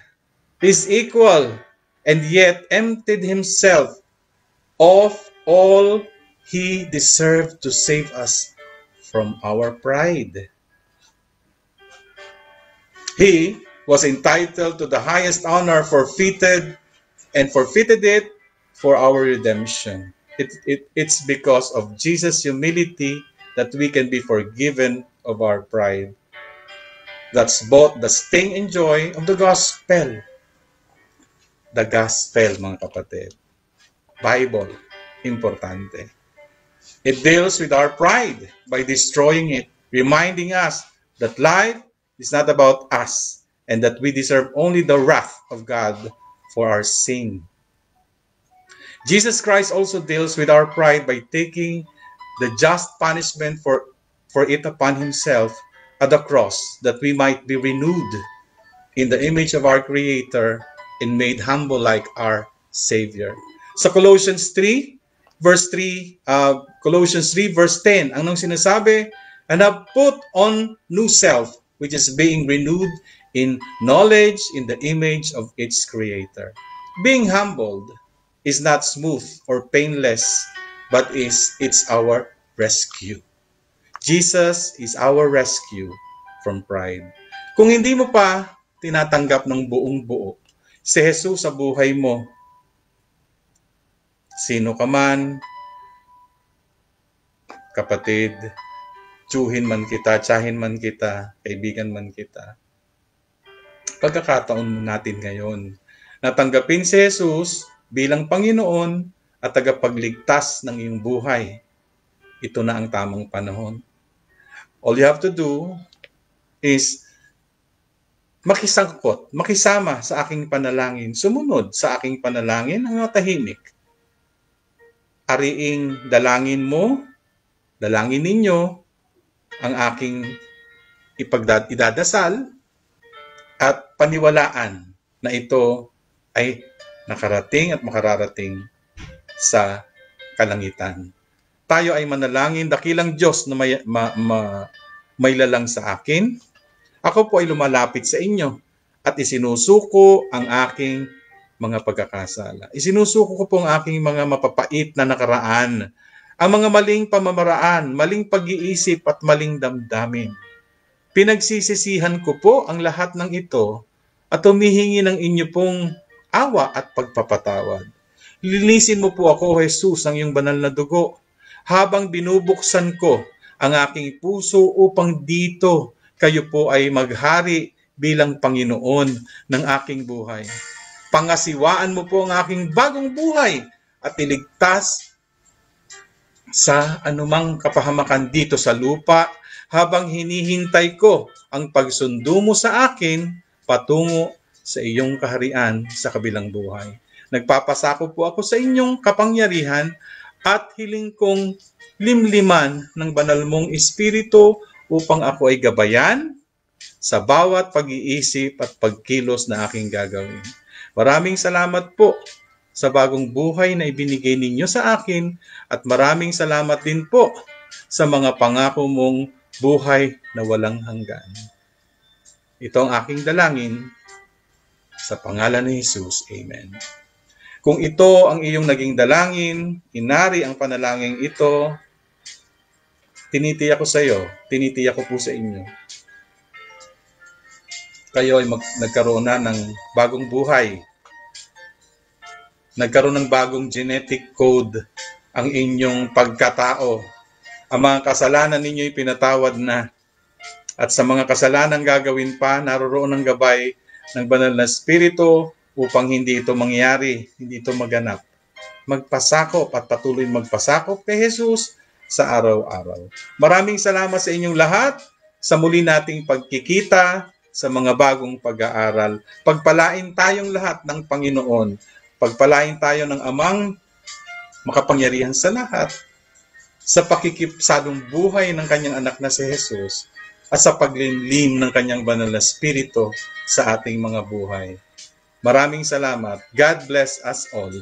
is equal, and yet emptied Himself of all He deserved to save us from our pride. He was entitled to the highest honor, forfeited it for our redemption. It's because of Jesus' humility that we can be forgiven of our pride. That's both the sting and joy of the gospel. The gospel, mga kapatid. Bible, importante. It deals with our pride by destroying it, reminding us that life is not about us and that we deserve only the wrath of God for our sin. Jesus Christ also deals with our pride by taking the just punishment for it upon Himself at the cross, that we might be renewed in the image of our Creator and made humble like our Savior. Sa Colossians 3 verse 10, anong sinasabi? And have put on new self, which is being renewed in knowledge in the image of its Creator. Being humbled is not smooth or painless, but it's our rescue. Jesus is our rescue from pride. Kung hindi mo pa tinatanggap ng buong buo si Jesus sa buhay mo, sino ka man, kapatid, tsuhin man kita, tsahin man kita, kaibigan man kita, pagkakataon natin ngayon natanggapin si Jesus bilang Panginoon at tagapagligtas ng iyong buhay. Ito na ang tamang panahon. All you have to do is makisangkot, makisama sa aking panalangin, sumunod sa aking panalangin, ang tahimik. Ariing dalangin mo, dalangin ninyo ang aking idadasal at paniwalaan na ito ay nakarating at makararating sa kalangitan. Tayo ay manalangin, dakilang Diyos na may lalang sa akin. Ako po ay lumalapit sa inyo at isinusuko ang aking mga pagkakasala. Isinusuko ko po ang aking mga mapapait na nakaraan, ang mga maling pamamaraan, maling pag-iisip at maling damdamin. Pinagsisisihan ko po ang lahat ng ito at humihingi ng inyo pong awa at pagpapatawad. Linisin mo po ako, Jesus, ang iyong banal na dugo, habang binubuksan ko ang aking puso upang dito kayo po ay maghari bilang Panginoon ng aking buhay. Pangasiwaan mo po ang aking bagong buhay at iligtas sa anumang kapahamakan dito sa lupa habang hinihintay ko ang pagsundo mo sa akin patungo sa iyong kaharian sa kabilang buhay. Nagpapasako po ako sa inyong kapangyarihan at hiling kong limliman ng banal mong Espiritu upang ako ay gabayan sa bawat pag-iisip at pagkilos na aking gagawin. Maraming salamat po sa bagong buhay na ibinigay ninyo sa akin at maraming salamat din po sa mga pangako mong buhay na walang hanggan. Ito ang aking dalangin sa pangalan ni Jesus. Amen. Kung ito ang iyong naging dalangin, inari ang panalangin ito, tinitiyak ko sa iyo, tinitiyak ko po sa inyo. Kayo ay nagkaroon na ng bagong buhay. Nagkaroon ng bagong genetic code ang inyong pagkatao. Ang mga kasalanan ninyo ay pinatawad na. At sa mga kasalanan gagawin pa, naroroon ang gabay ng banal na Espiritu upang hindi ito mangyari, hindi ito maganap. Magpasakop at patuloy magpasakop kay Jesus sa araw-araw. Maraming salamat sa inyong lahat sa muli nating pagkikita sa mga bagong pag-aaral. Pagpalain tayong lahat ng Panginoon. Pagpalain tayo ng Amang makapangyarihan sa lahat sa pakikipsadong buhay ng kanyang anak na si Jesus at sa paglinlim ng kanyang banal na Espiritu sa ating mga buhay. Maraming salamat. God bless us all.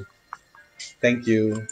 Thank you.